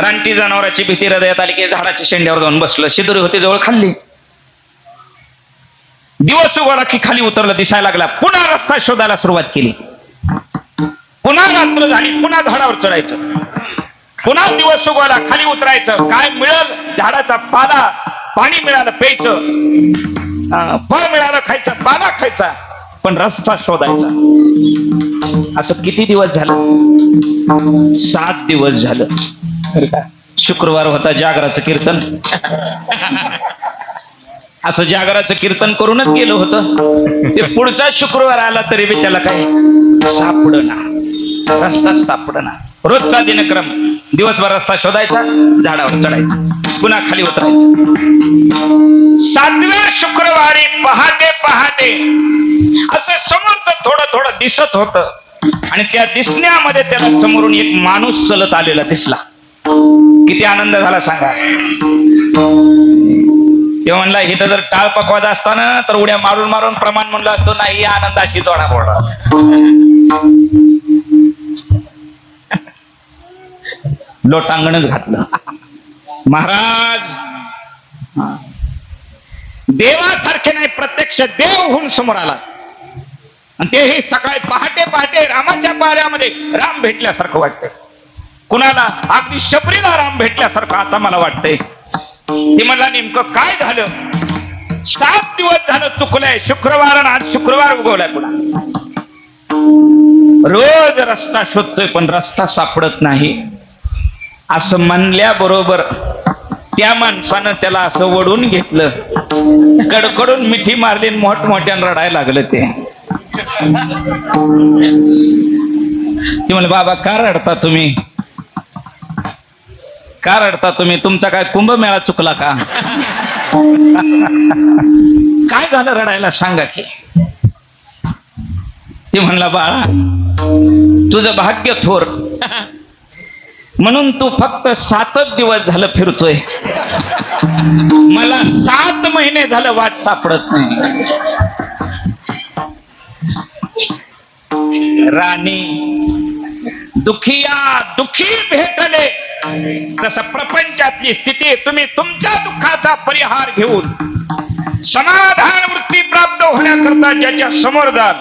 S1: रानटी जनावराची भीती हृदयात आली की झाडाच्या शेंड्यावर जाऊन बसलं. शिदोरी होती जवळ खाल्ली. दिवस उगवला की खाली उतरलं दिसायला लागला. पुन्हा रस्ता शोधायला सुरुवात केली. पुन्हा रात्र झाली. पुन्हा झाडावर चढायचं. पुन्हा दिवस उगवला खाली उतरायचं. काय मिळेल झाडाचा पाला पाणी मिळालं प्यायचं. फळ मिळालं खायचं पाला खायचा पण रस्ता शोधायचा. असं किती दिवस झालं. 7 दिवस झालं. शुक्रवार होता जागराचं कीर्तन. असं जागराचं कीर्तन करूनच गेलो होतं. ते पुढचा शुक्रवार आला तरी बी त्याला काय सापडना. रस्ता सापडना. रोजचा दिनक्रम. दिवसभर रस्ता शोधायचा झाडावर चढायचं पुन्हा खाली उतरायचं. 7व्या शुक्रवारी पहाटे पहाटे असं समोरचं थोडं थोडं दिसत होत आणि त्या दिसण्यामध्ये त्याला समोरून एक माणूस चलत आलेला दिसला. किती आनंद झाला सांगा. तेव्हा म्हणला इथं जर टाळ पकवायचा असताना तर उड्या मारून मारून प्रमाण म्हणलं असतो नाही आनंदाशी तोडा फोडा. लोटांगणच घातलं. महाराज देवासारखे नाही प्रत्यक्ष देव होऊन समोर आला आणि तेही सकाळी पहाटे पहाटे रामाच्या पाऱ्यामध्ये राम भेटल्यासारखं वाटतंय. कुणाला अगदी शबरीला राम भेटल्यासारखं आता मला वाटतंय. ते म्हणला नेमकं काय झालं. 7 दिवस झालं चुकलंय. शुक्रवार आणि आज शुक्रवार उगवलाय पुन्हा. रोज रस्ता शोधतोय पण रस्ता सापडत नाही. असं म्हणल्याबरोबर त्या माणसानं त्याला असं वडून घेतलं कडकडून मिठी मारली आणि मोठमोठ्यानं रडायला लागलं ते म्हणले बाबा का रडता तुम्ही, का रडता तुम्ही, तुमचा काय कुंभमेळा चुकला का, काय झालं रडायला सांगा की. ते म्हणला बाळा तुझं भाग्य थोर, म्हणून तू फक्त 7च दिवस झालं फिरतोय, मला 7 महिने झालं वाट सापडत नाही. राणी दुखिया दुखी भेटले, तसं प्रपंचातली स्थिती तुम्ही तुमच्या दुःखाचा परिहार घेऊन समाधान वृत्ती प्राप्त होण्याकरता ज्याच्या समोर जाल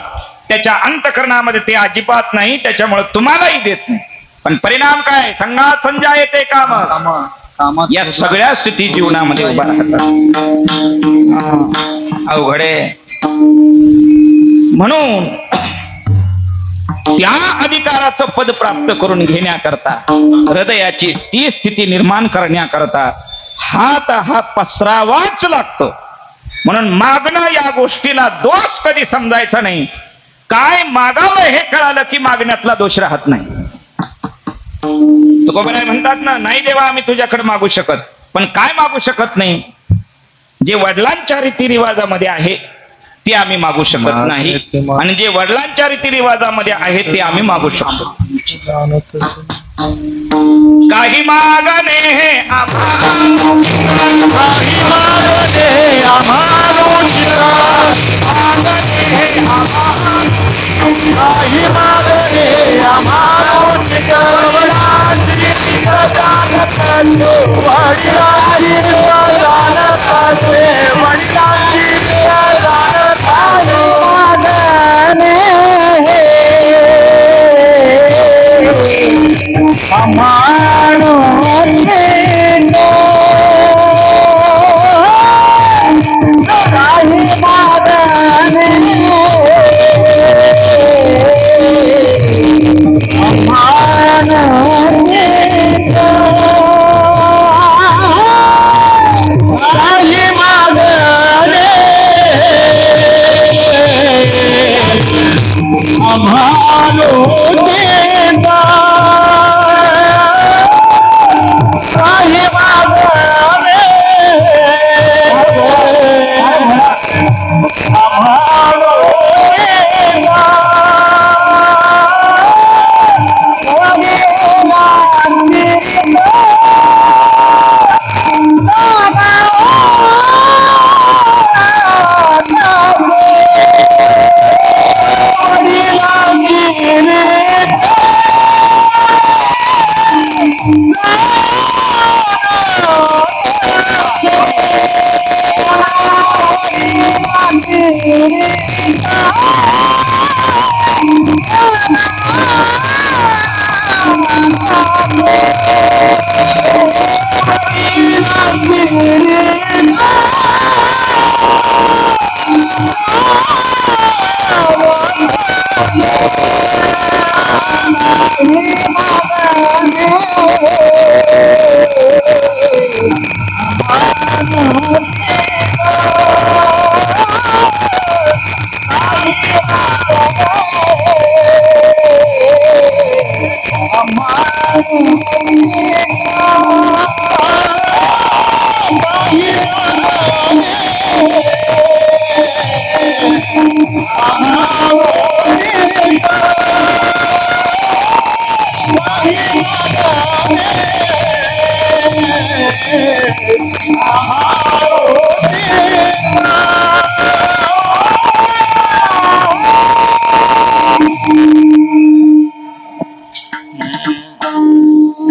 S1: त्याच्या अंतःकरणामध्ये ते अजिबात नाही, त्याच्यामुळे तुम्हालाही देत नाही. पण परिणाम काय, संघात संजा येते काम, या सगळ्या स्थिती जीवनामध्ये उभा राहतात. अवघडे म्हणून त्या अधिकाराचं पद प्राप्त करून घेण्याकरता, हृदयाची ती स्थिती निर्माण करण्याकरता हात हा पसरावाच लागतो. म्हणून मागणं या गोष्टीला दोष कधी समजायचा नाही. काय मागावं हे कळालं की मागण्यातला दोष राहत नाही. तुकोबराय म्हणतात ना, नाही देवा आम्ही तुझ्याकडे मागू शकत, पण काय मागू शकत नाही, जे वडिलांच्या रीतिरिवाजामध्ये आहे ते आम्ही मागू शकत नाही, आणि जे वडिलांच्या रीतिरिवाजामध्ये आहे ते आम्ही मागू शकतो. काही मागणे हे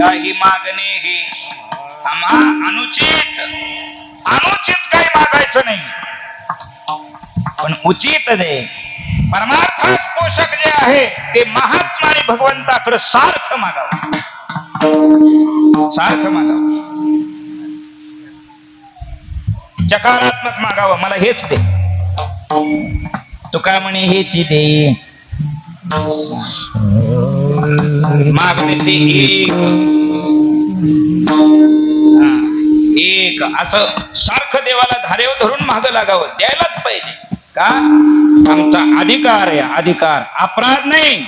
S1: काही मागणे हे आम्हा अनुचित काही मागायचं नाही, पण उचित दे. परमार्थास पोषक जे आहे ते महात्मा आणि भगवंताकडे सारखं मागावं, सारखं मागावं, जकारात्मक मागावं. मला हेच दे, तू काय म्हणे हेच दे. मागणे ते एक भीक असं सारखं देवाला धारेवर धरून मागं लागावं, द्यायलाच पाहिजे. का? आमचा अधिकार आहे, अधिकार. अपराध नाही,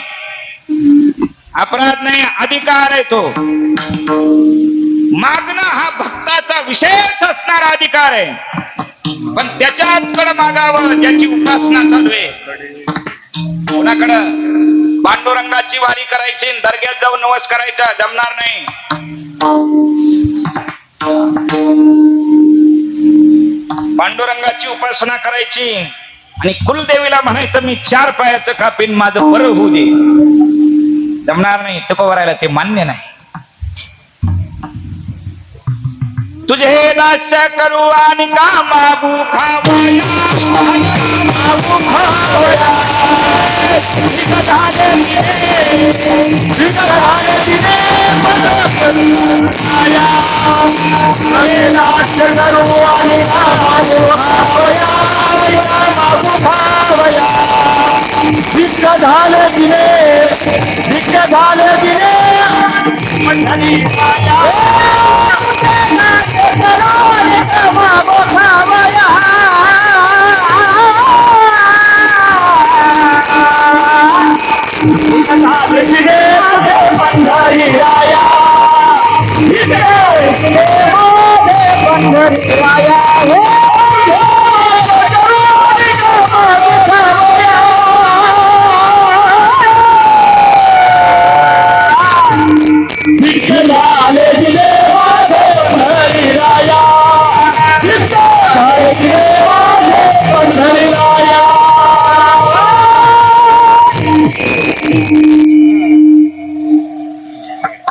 S1: अपराध नाही, अधिकार आहे तो. मागणं हा भक्ताचा विशेष असणारा अधिकार आहे, पण त्याच्याचकडे मागावं ज्याची उपासना चालू आहे. कोणाकडं पांडुरंगाची वारी करायची, दर्ग्यात जाऊन नवस करायचा जमणार नाही. पांडुरंगाची उपासना करायची आणि कुलदेवीला म्हणायचं मी 4 पायाचं कापीन, माझं बरं होऊ दे. जमणार नाही, तुकोबरायला ते मान्य नाही. तुझे दास करू आणि का मागू खावया, मागू खावया.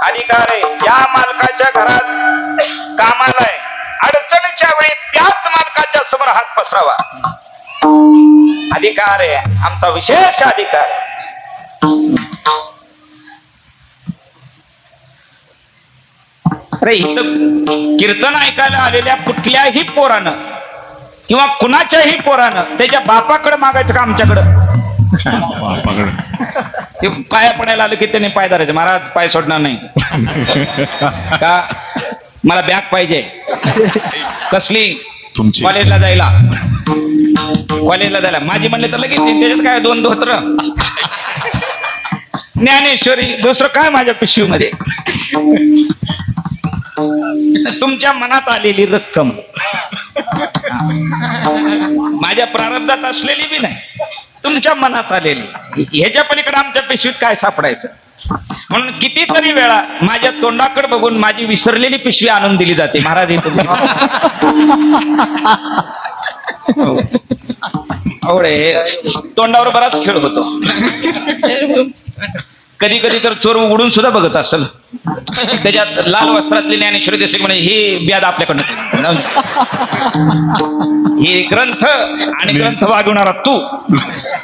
S1: अधिकार आहे. या मालकाच्या घरात कामाला आहे, अडचणीच्या वेळी त्याच मालकाच्या समोर हात पसरावा. अधिकार आहे, आमचा विशेष अधिकार आहे. अरे इथं कीर्तन ऐकायला आलेल्या कुठल्याही पोरानं किंवा कुणाच्याही पोरानं त्याच्या बापाकडे मागायचं का आमच्याकडं? ते पाया पडायला आलं की त्याने पाय धरायचे, महाराज पाय सोडणार नाही का, मला बॅग पाहिजे. कसली? कॉलेजला जायला. कॉलेजला जायला माझी म्हणले तर लगेच त्याच्यात काय 2 धोत्र, ज्ञानेश्वरी, दुसरं काय माझ्या पिशवीमध्ये? तुमच्या मनात आलेली रक्कम, माझ्या प्रारब्धात असलेली बी नाही, तुमच्या मनात आलेली. ह्याच्या पलीकडे आमच्या पिशवीत काय सापडायचं? म्हणून कितीतरी वेळा माझ्या तोंडाकडे बघून माझी विसरलेली पिशवी आणून दिली जाते. महाराज आवडे तोंडावर बराच खेळ होतो. कधी कधी तर चोर उघडून सुद्धा बघत असेल, त्याच्यात लाल वस्त्रातली ज्ञानेश्वरी देशे म्हणे हे ब्याद आपल्याकडनं, हे ग्रंथ आणि ग्रंथ वागवणारा तू,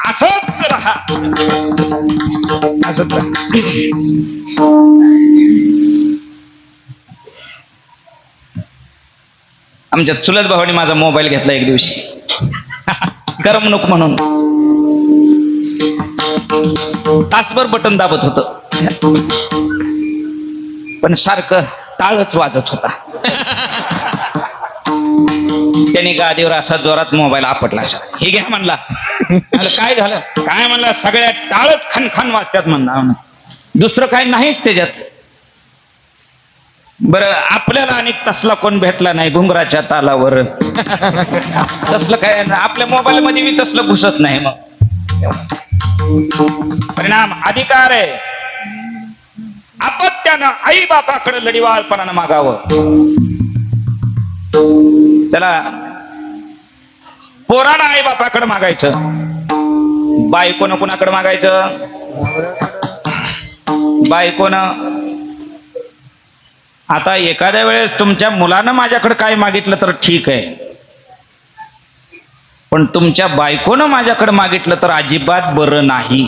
S1: असंच राहा, असंच राहा. आमच्या चुलत भावाने माझा मोबाईल घेतला एक दिवशी करमणूक म्हणून. तासभर बटन दाबत होत, पण सारखं टाळच वाजत होता. त्यांनी गादीवर असा जोरात मोबाईल आपटला. हे घ्या म्हणला. काय झालं? काय म्हणला? सगळ्या टाळच खनखन वाजतात म्हणला. दुसरं काय नाहीच त्याच्यात. बरं आपल्याला आणि तसला कोण भेटला नाही घुंगराच्या तालावर. तसलं काय आपल्या मोबाईल मध्ये मी तसलं घुसत नाही. मग परिणाम अधिकार आहे. अपत्यानं आई बापाकडे लढीवाळपणानं मागावं. त्याला पोरानं आई बापाकडे मागायचं, बायकोनं कुणाकडे मागायचं? बायकोनं. आता एखाद्या वेळेस तुमच्या मुलानं माझ्याकडे काय मागितलं तर ठीक आहे, पण तुमच्या बायकोनं माझ्याकडे मागितलं तर अजिबात बरं नाही.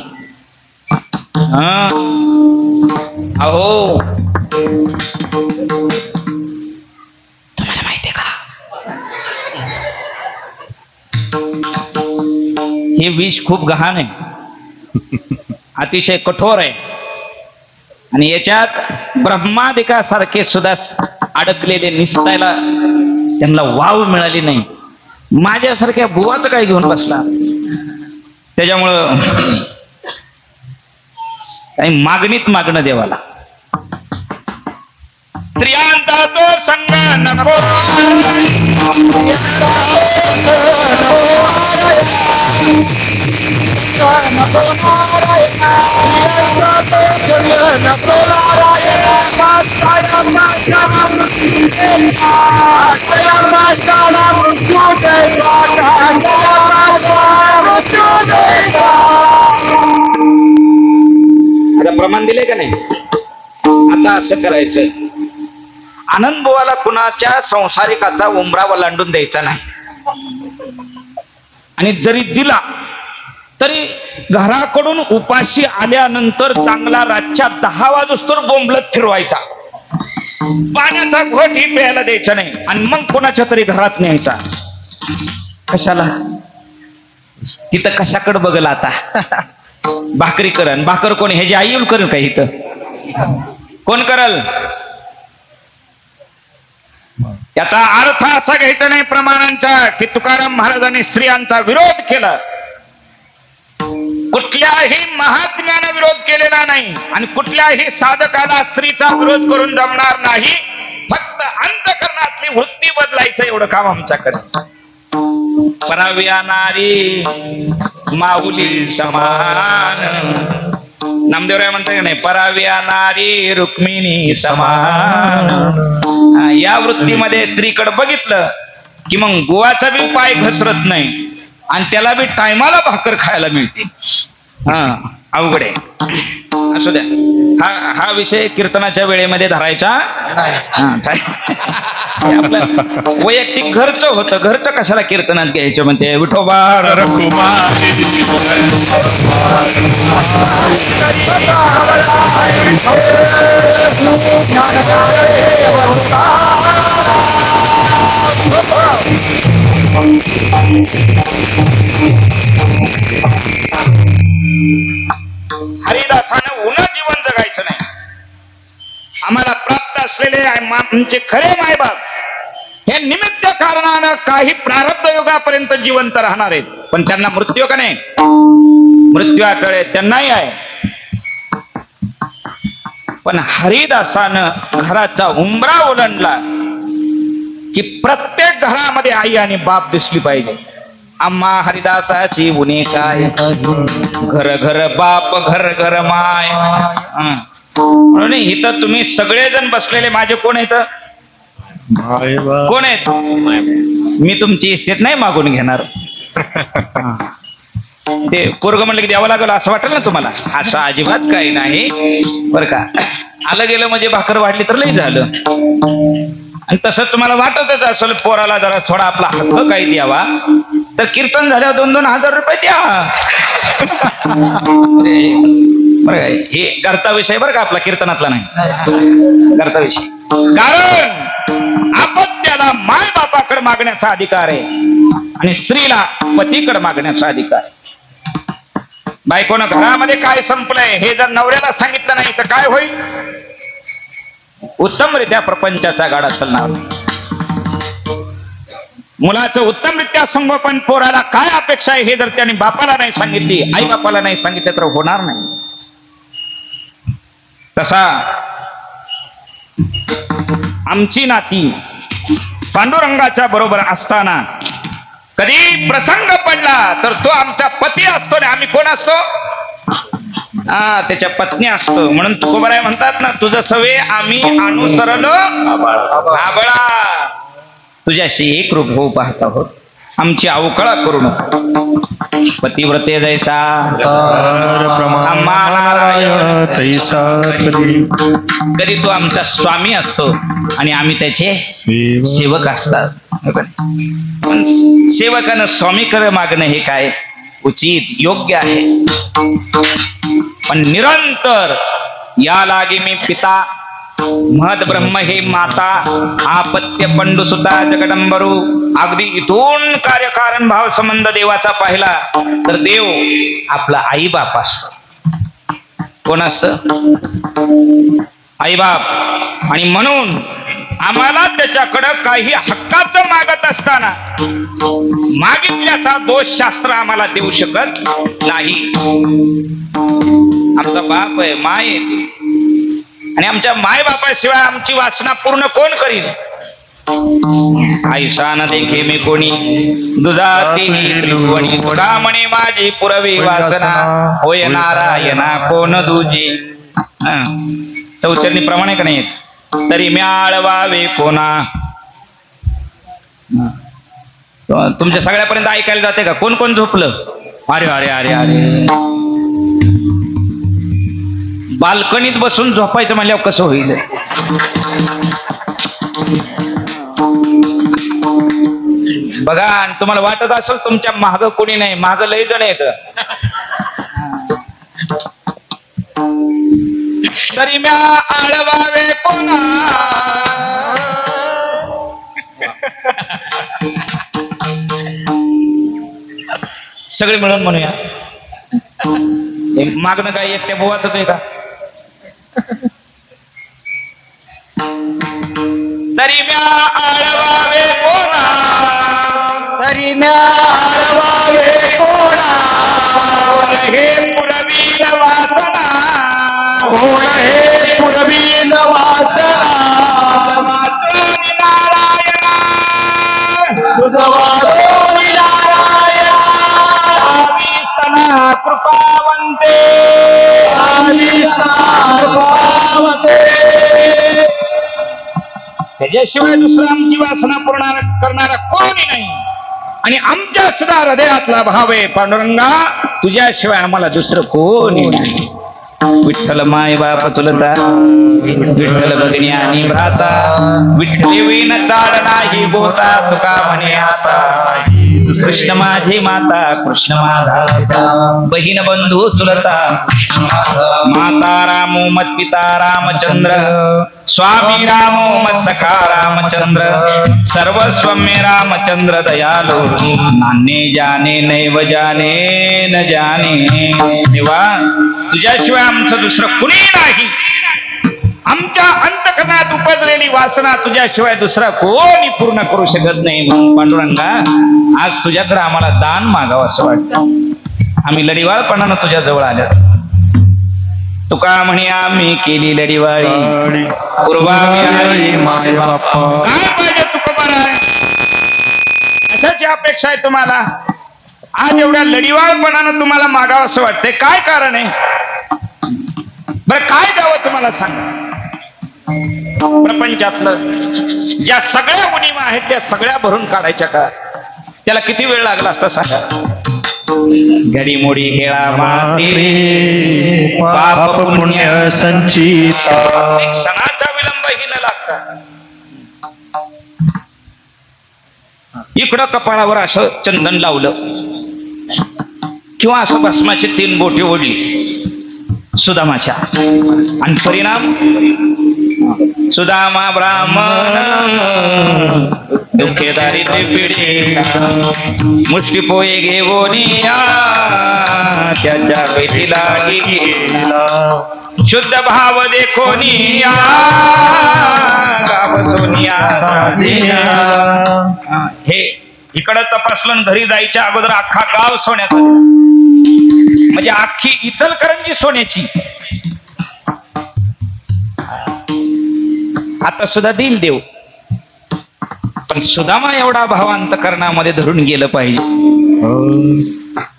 S1: अहो तुम्हाला माहितीये का, हे विष खूप गहाण आहे, अतिशय कठोर आहे, आणि याच्यात ब्रह्मादिकासारखे सुद्धा अडकलेले निसतायला त्यांना वाव मिळाली नाही. माझ्यासारख्या बुवाचं काय घेऊन बसला. त्याच्यामुळं काही मागणीत मागणं देवाला. स्त्रियांचा तो संग नको, आता प्रमाण दिले का नाही. आता असं करायचं, आनंद बुवाला कुणाच्या संसारिकाचा उंबरा ओलांडून द्यायचा नाही. आणि जरी दिला तरी घराकडून उपाशी आल्यानंतर चांगला रातच्या 10 वाजोस्तर बोंबलत फिरवायचा. पाण्याचा घोटही प्यायला द्यायचा नाही. आणि मग कोणाच्या तरी घरात न्यायचा. कशाला. तिथं कशाकडे बघल आता. भाकरी करन. भाकर कोण, ह्याची आई येऊन करेल का इथं. कोण करल. याचा अर्थ असा घ्यायचा नाही प्रमाणांचा की तुकाराम महाराजांनी स्त्रियांचा विरोध केला. कुठल्याही महात्म्याने विरोध केलेला नाही आणि कुठल्याही साधकाला स्त्रीचा विरोध करून जमणार नाही. फक्त अंतःकरणातली वृत्ती बदलायचं एवढं काम आमच्याकडे. पराव्या नारी माऊली समान. नामदेवराय म्हणतात की नाही, पराव्या नारी रुक्मिणी समान. या वृत्तीमध्ये स्त्रीकडे बघितलं की मग गोवाचा बी पाय घसरत नाही आणि त्याला बी टायमाला भाकर खायला मिळते. अवघड आहे. असू द्या, हा विषय कीर्तनाच्या वेळेमध्ये धरायचा. आपलं वैयक्तिक घरचं होतं. घरचं कशाला कीर्तनात घ्यायचं म्हणते. विठोबा हरिदासानं उन्हा जीवन जगायचं नाही. आम्हाला प्राप्त असलेले आमचे खरे मायबाप हे निमित्त कारणानं काही प्रारब्ध योगापर्यंत जिवंत राहणार आहेत. पण त्यांना मृत्यू का नाही. मृत्यू आटळे त्यांनाही आहे. पण हरिदासानं घराचा उंबरा ओलांडला की प्रत्येक घरामध्ये आई आणि बाप दिसली पाहिजे. आम्हा हरिदासाची उणे काय, घर घर बाप घर घर माय. म्हणून इथं तुम्ही सगळेजण बसलेले माझे कोण आहेत. कोण आहेत. मी तुमची इस्टेट नाही मागून घेणार. ते पोरग म्हणलं की द्यावं लागलं असं वाटेल ना तुम्हाला. असं अजिबात काही नाही बरं का. आलं गेलं म्हणजे भाकर वाढली तर लई झालं. आणि तसं तुम्हाला वाटतच असेल पोराला जरा थोडा आपला हक्क काही द्यावा तर कीर्तन झाल्यावर 2-2 हजार रुपये द्या. बरं हे घरचा विषय बरं का आपला, कीर्तनातला नाही. घरचा विषय. कारण आपत्याला माय बापाकडे मागण्याचा अधिकार आहे आणि स्त्रीला पतीकडे मागण्याचा अधिकार आहे. बायकोनं घरामध्ये काय संपलंय हे जर नवऱ्याला सांगितलं नाही तर काय होईल. उत्तमरित्या प्रपंचाचा गाडा चालणार. मुलाचं उत्तमरित्या संगोपन, पोराला काय अपेक्षा आहे हे जर त्यांनी बापाला नाही सांगितली, आई बापाला नाही सांगितलं तर होणार नाही. तसा आमची नाती पांडुरंगाच्या बरोबर असताना कधी प्रसंग पडला तर तो आमचा पती असतो आणि आम्ही कोण असतो. त्याच्या पत्नी असतो. म्हणून तुकोबाराय म्हणतात ना, तुझं सवे आम्ही अनुसरलो आबळा, तुझ्याशी एक रूप होऊ पाहत आहोत. आमची अवकळा करू नको. पतिव्रते जैसा कधी तो आमचा स्वामी असतो आणि आम्ही त्याचे सेवक असतात. पण सेवकानं स्वामीकडे मागणं हे काय उचित योग्य आहे. पण निरंतर या लागे मी पिता महद ब्रह्म हे माता आपत्य पंडुसुता जगदंबरू. अगदी इथून कार्यकारण भाव संबंध देवाचा पाहिला तर देव आपला आई बाप असतो. कोण असत. आई बाप. आणि म्हणून आम्हाला त्याच्याकडं काही हक्काचं मागत असताना मागितल्याचा दोष शास्त्र आम्हाला देऊ शकत नाही. आमचा बाप आहे, माय आहे, आणि आमच्या माय बापाशिवाय आमची वासना पूर्ण कोण करील? ऐसा न देखे मी कोणी दुजा तेही त्रिभुवनी, तुका म्हणे माझी पुरवी वासना, होय नारायणा कोण दुजी. चौचरणी प्रमाणे का नाही? तरी म्याळवावे कोणा. तुमच्या सगळ्यापर्यंत ऐकायला जाते का? कोण कोण झोपलं? अरे अरे अरे अरे, बाल्कनीत बसून झोपायचं म्हणल्यावर कसं होईल? बघा, आणि तुम्हाला वाटत असेल तुमच्या माग कोणी नाही, माग लय जण येत. तरी म्या आळवावे कोणा. सगळे मिळून म्हणूया. मागणं काय एकट्या बुवाच आहे का? तरी म्या आळवावे कोणा, तरी म्या आळवावे कोणा, हे पुरवीन वासना, कोण हे पुरवीन वासना, वाचून नारायणा, तुझ वाचून नारायणा, आम्ही सना कृपावंते, आम्ही सना कृपावंते. त्याच्याशिवाय दुसरा आमची वासना पूर्ण करणारा कोणी नाही. आणि आमच्या सुद्धा हृदयातला भाव आहे, पांडुरंगा तुझ्याशिवाय आम्हाला दुसरं कोणी नाही. विठ्ठल माय बाप चुलता, विठ्ठल भगिनी आणि भ्राता, विठ्ठली विण चाड नाही गोता, तुका म्हणे आता कृष्ण माझी माता, कृष्ण माझा पिता, बहीण बंधू चुलता, माता रामो मत पिता रामचंद्र, स्वामी रामो मत सखा रामचंद्र, सर्वस्व मे रामचंद्र दयालो, नाने जाने नैव जाने न जाने. देवा तुझ्याशिवाय आमचं दुसरं कुणी नाही. आमच्या अंतकरणात उपजलेली वासना तुझ्याशिवाय दुसरा कोणी पूर्ण करू शकत नाही. म्हणून पांडुरंगा आज तुझ्याकडे आम्हाला दान मागावं असं वाटतं. आम्ही लढीवाळपणानं तुझ्या जवळ आलो. तुका म्हणे आम्ही केली लढीवाळी, पूर्वावी माय बापा. काय पाहिजे तुकोबारा? अशाची अपेक्षा आहे तुम्हाला. आज एवढ्या लढीवाळपणानं तुम्हाला मागावं असं वाटतंय. काय कारण आहे बरं? काय द्यावं तुम्हाला सांगा. प्रपंचातलं ज्या सगळ्या उणिमा आहेत त्या सगळ्या भरून काढायच्या का? त्याला किती वेळ लागला असता सांगा. घडीमोडी हेळा माते, पाप पुण्य संचिता, एक सणाचा विलंबही न लागता. इकडं कपाळावर असं चंदन लावलं किंवा असं भस्माची 3 बोटी ओढली सुदामाच्या, आणि परिणाम सुदामा ब्राह्मण दुःखे दारिद्र्य पिढे, मुष्टी पोये घेवोनिया त्याच्या पेटीला गेला, शुद्ध भाव देखोनिया गाव सोनिया. हे इकडं तपासलं, घरी जायच्या अगोदर अख्खा गाव सोन्याचा, म्हणजे अख्खी इचलकरंजी सोन्याची. आता सुद्धा देईल देव, पण सुदामा एवढा भाव अंतकरणामध्ये धरून गेलं पाहिजे.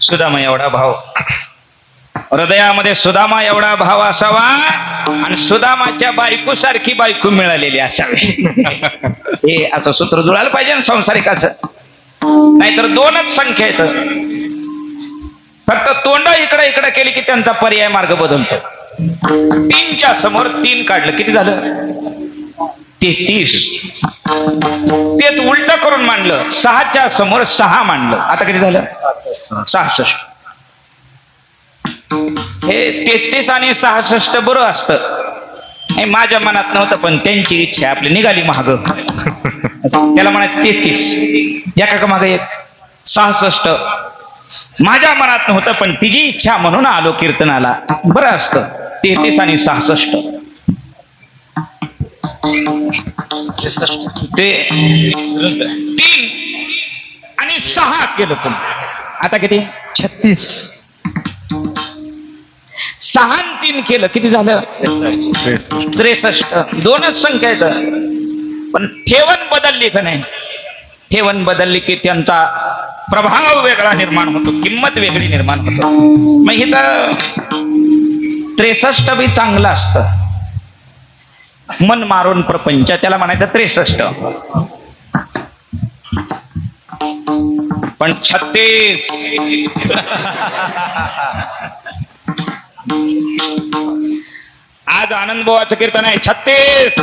S1: सुदामा एवढा भाव हृदयामध्ये, सुदामा एवढा भाव असावा, आणि सुदामाच्या बायको सारखी बायको मिळालेली असावी. हे असं सूत्र जुळायला पाहिजे ना संसारिकाचं. नाहीतर 2च संख्या आहेत. फक्त तोंड इकडे इकडे केली की त्यांचा पर्याय मार्ग बदलतो. 3च्या समोर 3 काढलं, किती झालं? 33. तेच उलट करून मांडलं, 6च्या समोर 6 मांडलं, आता किती झालं? 66. हे 33 आणि 66 बरं असतं. हे माझ्या मनात नव्हतं, पण त्यांची इच्छा आपली निघाली महाग. त्याला म्हणायचं 33, एका माग एक 66. माझ्या मनात नव्हतं, पण तिची इच्छा म्हणून आलो कीर्तनाला. बरं असतं 33 आणि 66. ते 3 आणि 6 केलं तुम्ही. आता किती? 36. 6 आणि 3 केलं किती झालं? 63. 2च संख्या आहेत. पण ठेवण बदलली का नाही? ठेवण बदलली की त्यांचा प्रभाव वेगळा निर्माण होतो, किंमत वेगळी निर्माण होतो. मग इथं 63 बी चांगलं असतं. मन मारून प्रपंच त्याला म्हणायचं 63. पण 36 आज आनंद बुवाचं कीर्तन आहे 36.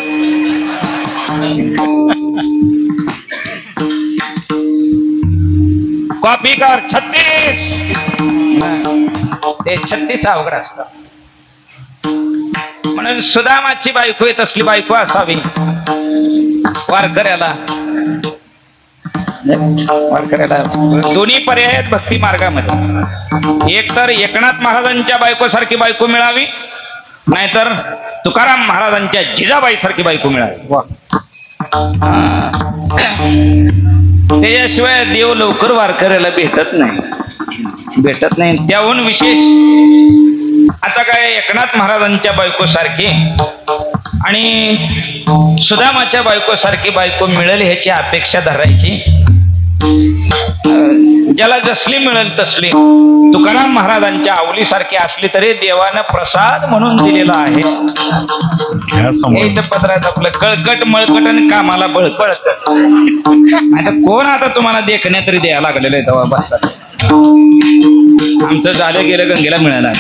S1: कॉपी कर 36. ते 36 अवघड असतं. म्हणून सुदामाची बायको येत असली बायको असावी वारकऱ्याला. दोन्ही पर्याय आहेत भक्ती मार्गामध्ये. एक तर एकनाथ महाराजांच्या बायको सारखी बायको मिळावी, नाहीतर तुकाराम महाराजांच्या जिजाबाई सारखी बायको मिळावी. त्याच्याशिवाय देव लवकर वारकऱ्याला भेटत नाही. त्याहून विशेष आता काय एकनाथ महाराजांच्या बायको सारखी आणि सुदामाच्या बायको सारखी बायको मिळेल ह्याची अपेक्षा धरायची. ज्याला जसली मिळेल तसली तुकाराम महाराजांच्या आवली सारखी असली तरी देवानं प्रसाद म्हणून दिलेला आहे. पत्रात आपलं कळकट मळकट आणि कामाला बळकट. आता कोण आता तुम्हाला देखण्या तरी द्यायला लागलेलं आहे तेव्हा बसतात. आमचं झालं गेलं गंगेला मिळालं.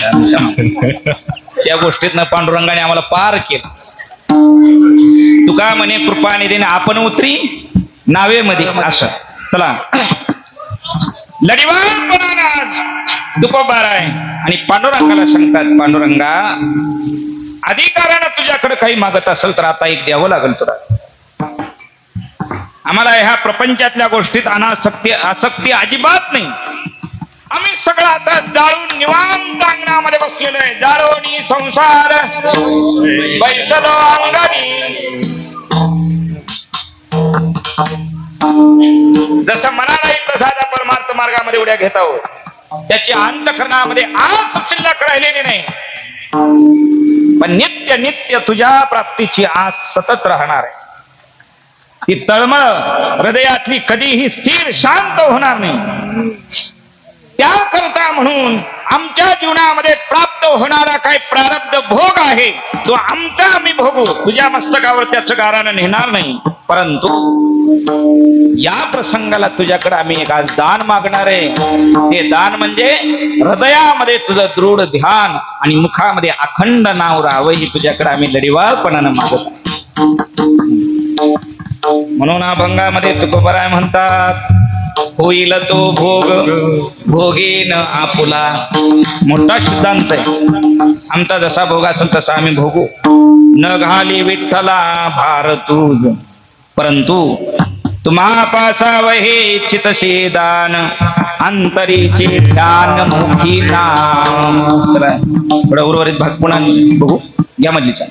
S1: त्या गोष्टीतनं पांडुरंगाने आम्हाला पार केलं. तुका म्हणे कृपा निधीने आपण उतरी नावेमध्ये असं. चला लढीवाळपणा दुकोबार आहे. आणि पांडुरंगाला सांगतात, पांडुरंगा अधिकारानं तुझ्याकडे काही मागत असेल तर आता एक द्यावं लागेल तुला. आम्हाला ह्या प्रपंचातल्या गोष्टीत आसक्ती अजिबात नाही. आम्ही सगळं आता जाळून निवांत अंगणामध्ये बसलेलो आहे. जाळोनी संसार बैसलो अंगानी. जसं मनाला येईल तसा आता परमार्थ मार्गामध्ये उड्या घेत आहोत. त्याची अंतःकरणामध्ये आस शिल्लक राहिलेली नाही. पण नित्य नित्य तुझ्या प्राप्तीची आस सतत राहणार आहे. ती तळमळ हृदयातली कधीही स्थिर शांत होणार नाही. त्याकरता म्हणून आमच्या जीवनामध्ये प्राप्त होणारा काही प्रारब्ध भोग आहे तो आमचा आम्ही भोगू. तुझ्या मस्तकावर त्याचं गारानं नेणार नाही. परंतु या प्रसंगाला तुझ्याकडे आम्ही एक आज दान मागणार आहे. ते दान म्हणजे हृदयामध्ये तुझं दृढ ध्यान आणि मुखामध्ये अखंड नाव राहावं ही तुझ्याकडे आम्ही लढीवाळपणानं मागत. म्हणून अभंगामध्ये तुकोबाराय म्हणतात, होईल तो भोग भोगेन आपुला. मोठा सिद्धांत आहे. आमचा जसा भोग असेल तसा आम्ही भोगू. न घाली विठ्ठला भार तुझ, परंतु तुम्हा पासाव हे इच्छितसे दान, अंतरीचे ध्यान मुखी नाम. थोडा उर्वरित भाग पुन्हा बघू या मधलीचा.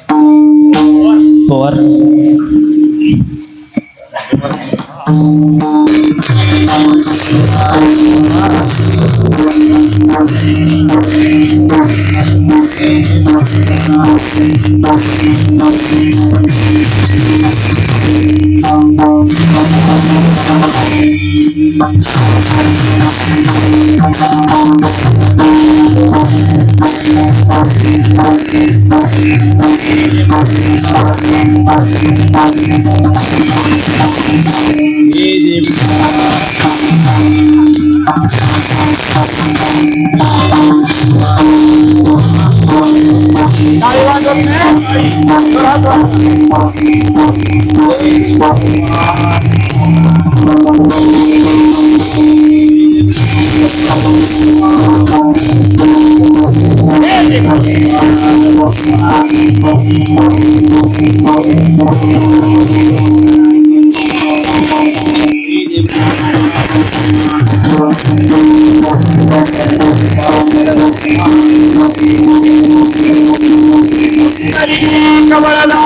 S1: कमळला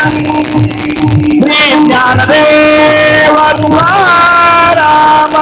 S1: श्री ज्ञानदेव तुकाराम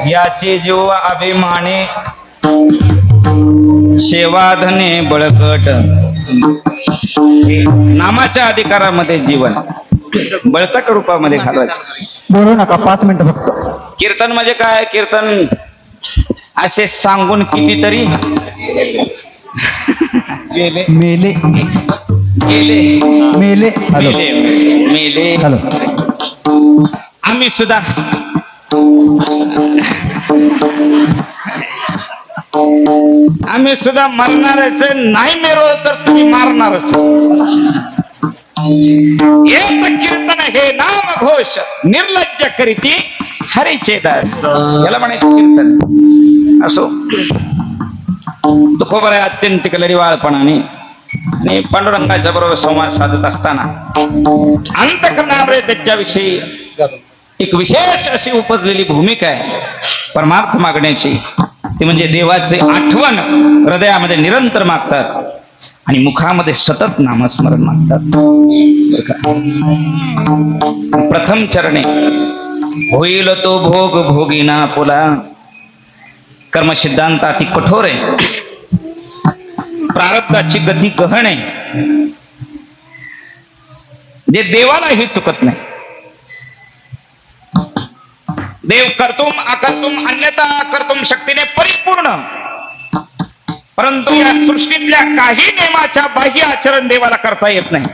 S1: याचे जीव अभिमाने सेवाधने बळकट नामाच्या अधिकारामध्ये जीवन बळकट रूपामध्ये घालवायचं.
S3: बोलू नका 5 मिनिटं फक्त.
S1: कीर्तन म्हणजे काय? कीर्तन असे सांगून कितीतरी
S3: मेले
S1: गेले
S3: मेले
S1: मेले मेले.
S3: हॅलो.
S1: आम्ही सुद्धा मरणारच, नाही मेलो तर तुम्ही मारणारच. एक कीर्तन हे नाम घोष निर्लज्ज करीती हरीचे दास. याला म्हणायचं कीर्तन. असो, दुखोबर आहे अत्यंतिक लढीवाळपणाने आणि पांडुरंगाच्या बरोबर संवाद साधत असताना अंतःकरणामध्ये त्याच्याविषयी एक विशेष अशी उपजलेली भूमिका आहे परमार्थ मागण्याची. ती म्हणजे देवाचे आठवण हृदयामध्ये निरंतर मागतात आणि मुखामध्ये सतत नामस्मरण मागतात. प्रथम चरणे होईल तो भोग भोगीना पुला. कर्मसिद्धांत अति कठोर आहे, प्रारब्धाची गती गहन आहे, जे देवालाही चुकत नाही. देव कर्तुम अकर्तुम अन्यथा कर्तुम शक्तीने परिपूर्ण, परंतु या सृष्टीतल्या काही नियमाच्या बाह्य आचरण देवाला करता येत नाही.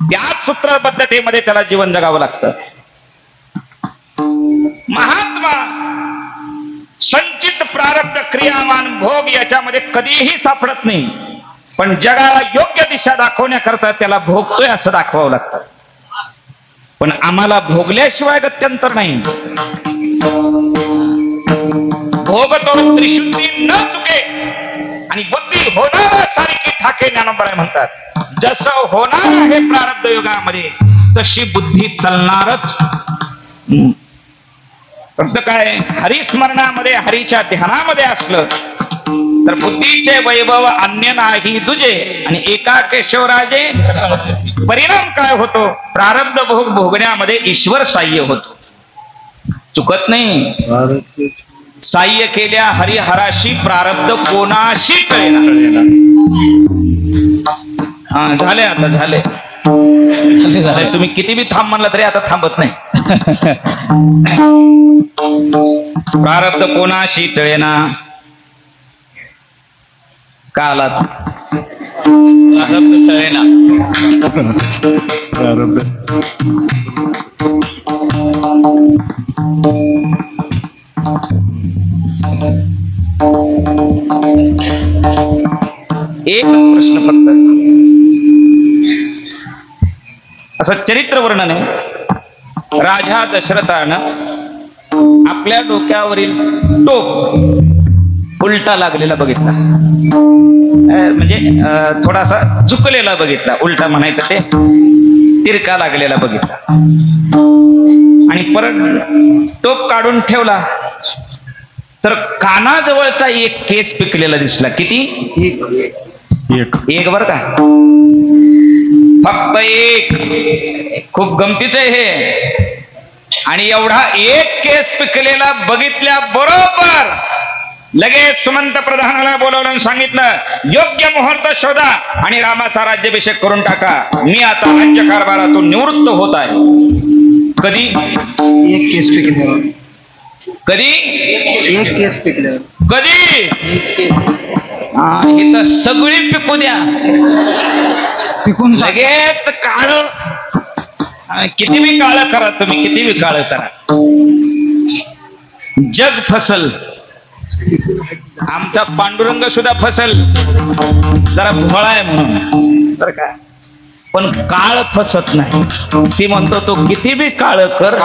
S1: त्याच सूत्रबद्धतेमध्ये त्याला जीवन जगावं लागतं. महात्मा संचित प्रारब्ध क्रियामान भोग याच्यामध्ये कधीही सापडत नाही, पण जगाला योग्य दिशा दाखवण्याकरता त्याला भोगतोय असं दाखवावं लागतं. पण आम्हाला भोगल्याशिवाय गत्यंतर नाही. भोगतो त्रिशुद्धी न चुके आणि बुद्धी होणार सारी ठाके ज्ञानोबराय म्हणतात. जसं होणार आहे प्रारब्ध युगामध्ये तशी बुद्धी चालणारच. फक्त काय हरिस्मरणामध्ये हरीच्या ध्यानामध्ये असलं तर बुद्धीचे वैभव अन्य नाही दुजे आणि एका केशवराजे. परिणाम काय होतो? प्रारब्ध भोग भोगण्यामध्ये ईश्वर साह्य होतो, चुकत नाही. साह्य केल्या हरिहराशी प्रारब्ध कोणाशी कळेना. हा झाले, आता झाले. तुम्ही किती बी थांब म्हणला तरी आता थांबत नाही. प्रारब्ध कोणाशी टळेना. का आलात? प्रारब्ध टळेना. एक प्रश्न फक्त, असं चरित्र वर्णन आहे. राजा दशरथानं आपल्या डोक्यावरील टोप उलटा लागलेला बघितला, म्हणजे थोडासा झुकलेला बघितला. उलटा म्हणायचं ते तिरका लागलेला बघितला आणि परत टोप काढून ठेवला तर कानाजवळचा एक केस पिकलेला दिसला. किती? एक बर का, फक्त एक. खूप गमतीचं आहे हे. आणि एवढा एक केस पिकलेला बघितल्या बरोबर लगेच सुमंत प्रधानाला बोलवलं आणि सांगितलं, योग्य मुहूर्त शोधा आणि रामाचा राज्याभिषेक करून टाका. मी आता राज्य कारभारातून निवृत्त होत आहे. कधी?
S3: एक केस पिकल्यावर.
S1: कधी?
S3: एक केस पिकल्यावर.
S1: कधी? ही तर सगळी पिकू द्या,
S3: पिकून
S1: लगेच काळ. किती बी काळ करा तुम्ही, किती बी काळ करा, जग फसल. आमचा पांडुरंग सुद्धा फसल, जरा भोळा आहे म्हणून बरं का, पण काळ फसत नाही. ती म्हणतो तो किती बी काळ कर,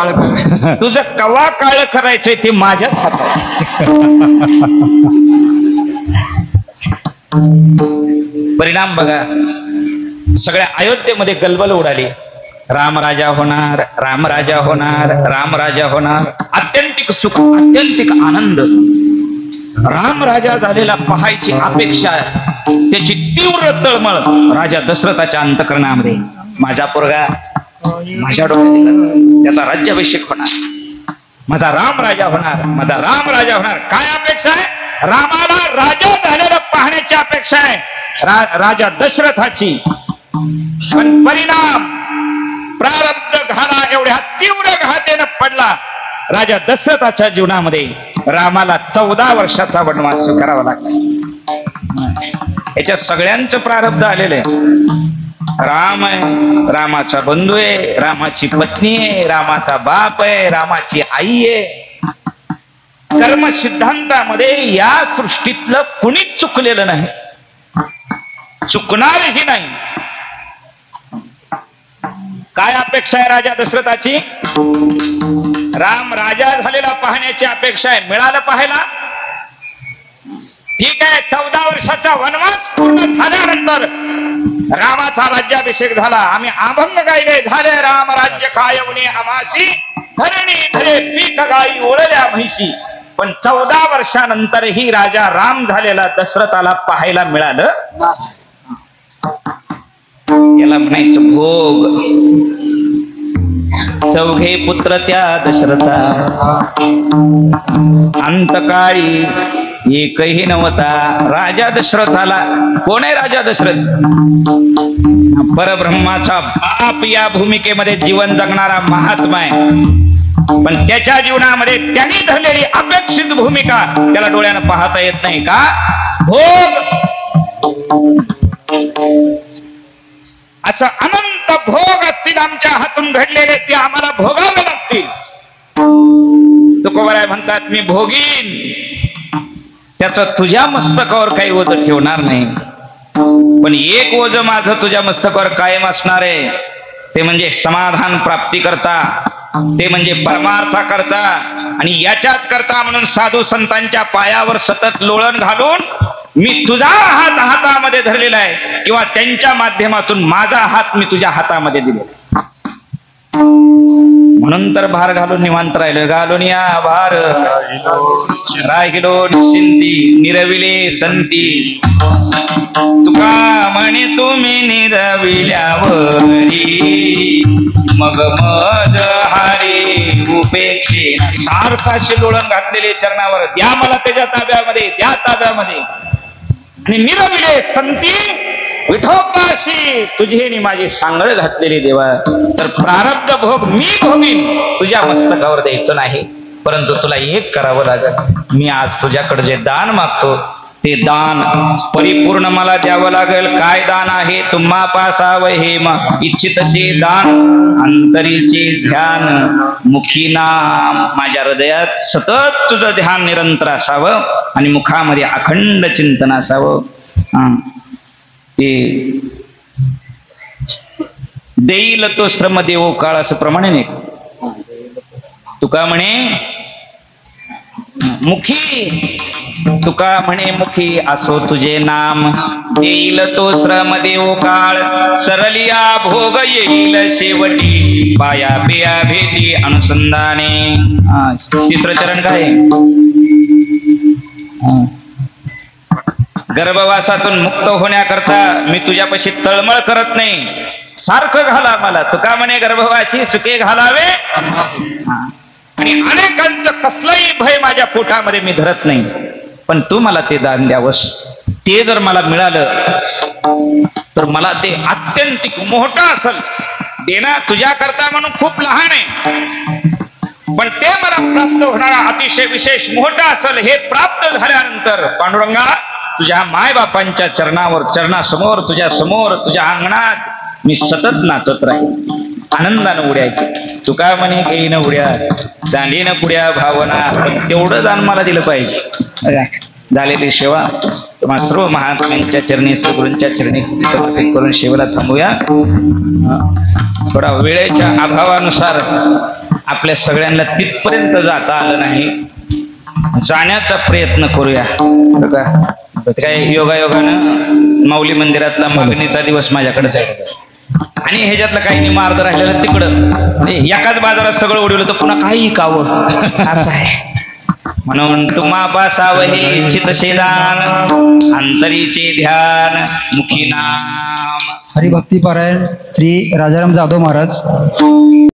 S1: तुझं कवा काळ करायचंय ते माझ्याच हातात. परिणाम बघा, सगळ्या अयोध्येमध्ये गलबल उडाली. राम राजा होणार, राम राजा होणार, राम राजा होणार. अत्यंतिक सुख, अत्यंतिक आनंद. राम राजा झालेला पाहायची अपेक्षा, त्याची तीव्र तळमळ राजा दशरथाच्या अंतःकरणामध्ये. माझा पोरगा माझ्या डोळ्यात, त्याचा राज्याभिषेक होणार, माझा राम राजा होणार, माझा राम राजा होणार. काय अपेक्षा आहे? रामाला राजा झालेला पाहण्याची अपेक्षा आहे राजा दशरथाची. पण परिणाम प्रारब्ध घाला एवढ्या तीव्र घातेनं पडला राजा दशरथाच्या जीवनामध्ये. रामाला 14 वर्षाचा वनवास करावा लागला. याच्या सगळ्यांचं प्रारब्ध आलेलं आहे. राम आहे, रामाचा बंधू आहे, रामाची पत्नी आहे, रामाचा बाप आहे, रामाची आई आहे. कर्म सिद्धांतामध्ये या सृष्टीतलं कुणीच चुकलेलं नाही, चुकणारही नाही. काय अपेक्षा आहे राजा दशरथाची? राम राजा झालेला पाहण्याची अपेक्षा आहे. मिळालं पाहायला? ठीक आहे, 14 वर्षाचा वनवास पूर्ण झाल्यानंतर रामाचा राज्याभिषेक झाला. आम्ही अभंग गायले, झाले राम राज्य कायवणे आमासी, धरणी धरे पीक गाई ओळल्या म्हैशी. पण 14 वर्षानंतरही राजा राम झालेला दशरथाला पाहायला मिळालं. याला म्हणायचं भोग. चौघे पुत्र त्या दशरथा, अंतकाळी एकही नव्हता. राजा दशरथाला, कोण आहे राजा दशरथ? परब्रह्माचा बाप या भूमिकेमध्ये जीवन जगणारा महात्मा आहे. पण त्याच्या जीवनामध्ये त्यांनी धरलेली अपेक्षित भूमिका त्याला डोळ्यानं पाहता येत नाही का? भोग. असं अनंत भोग असतील आमच्या हातून घडलेले, ते आम्हाला भोगावे लागतील. तुकोबाराय म्हणतात, मी भोगीन, त्याचं तुझ्या मस्तकावर काही ओझ ठेवणार नाही. पण एक ओझ माझं तुझ्या मस्तकावर कायम असणार आहे, ते म्हणजे समाधान प्राप्ती करता, ते म्हणजे परमार्था करता. आणि याच्याच करता म्हणून साधू संतांच्या पायावर सतत लोळण घालून मी तुझा हात हातामध्ये धरलेला आहे, किंवा त्यांच्या माध्यमातून माझा हात मी तुझ्या हातामध्ये दिलेला. म्हणून तर भार घालून निवांत राहिलो. घालून या भार राहिलो निश्चिंती, निरविले संती. तुका म्हणे तुम्ही निरविल्यावरी, मग मज हारी उपेक्षे. सारखाशी लोळण घातलेले चरणावर, द्या मला त्याच्या ताब्यामध्ये, द्या ताब्यामध्ये. आणि निरविले संती, विठोबाशी तुझे नि माझी सांगळ घातलेली देवा. तर प्रारब्ध भोग मी भोगीन, तुझ्या मस्तकावर द्यायचं नाही. परंतु तुला एक करावं लागेल. मी आज तुझ्याकडे जे दान मागतो, ते दान परिपूर्ण मला द्यावं लागेल. काय दान आहे? तुम्हा पासावं हे इच्छितसे दान, अंतरीचे ध्यान, मुखी नाम. माझ्या हृदयात सतत तुझं ध्यान निरंतर असावं आणि मुखामध्ये अखंड चिंतन असावं. ते देईल तो श्रम देवो काळ, असं प्रमाणे नाही. तुका म्हणे मुखी, तुका म्हणे मुखी असो तुझे नाम. देईल तो श्रम देवो काळ, सरलिया भोग येईल शेवटी. पाया पिया भेटी अनुसंधाने. तिसरं चरण काय? गर्भवासातून मुक्त होण्याकरता मी तुझ्यापाशी तळमळ करत नाही, सारखं घाला मला. तुका म्हणे गर्भवासी सुखे घालावे. आणि अनेकांचं कसलंही भय माझ्या पोटामध्ये मी धरत नाही. पण तू मला ते दान द्यावस. ते जर मला मिळालं तर मला ते आत्यंतिक मोठं असेल. देणं तुझ्या करता म्हणून खूप लहान आहे, पण ते मला प्राप्त होणारा अतिशय विशेष मोठं असेल. हे प्राप्त झाल्यानंतर पांडुरंगा, तुझ्या मायबापांच्या चरणावर, चरणासमोर, तुझ्या समोर, तुझ्या अंगणात मी सतत नाचत राहील, आनंदानं उड्या. तुका म्हणे घेईन उड्या, चांदीनं पुड्या भावना. पण तेवढं दान मला दिलं पाहिजे. झालेली सेवा तुम्हाला सर्व महात्म्यांच्या चरणी, सद्गुरूंच्या चरणी समर्पित करून सेवेला थांबूया. थोडा वेळेच्या अभावानुसार आपल्या सगळ्यांना तिथपर्यंत जाता आलं नाही. जाण्याचा प्रयत्न करूया. काय योगायोगानं माऊली मंदिरातला मागणीचा दिवस माझ्याकडेच आहे, आणि ह्याच्यातलं काही मार्ग राहिलेलं तिकडं. एकाच बाजारात सगळं उडवलं तर पुन्हा काही कावं असं आहे. म्हणून तुम्हा पासावं हे इच्छितसे दान, अंतरीचे ध्यान, मुखी नाम.
S3: हरिभक्ती पारायण श्री राजाराम जाधव महाराज.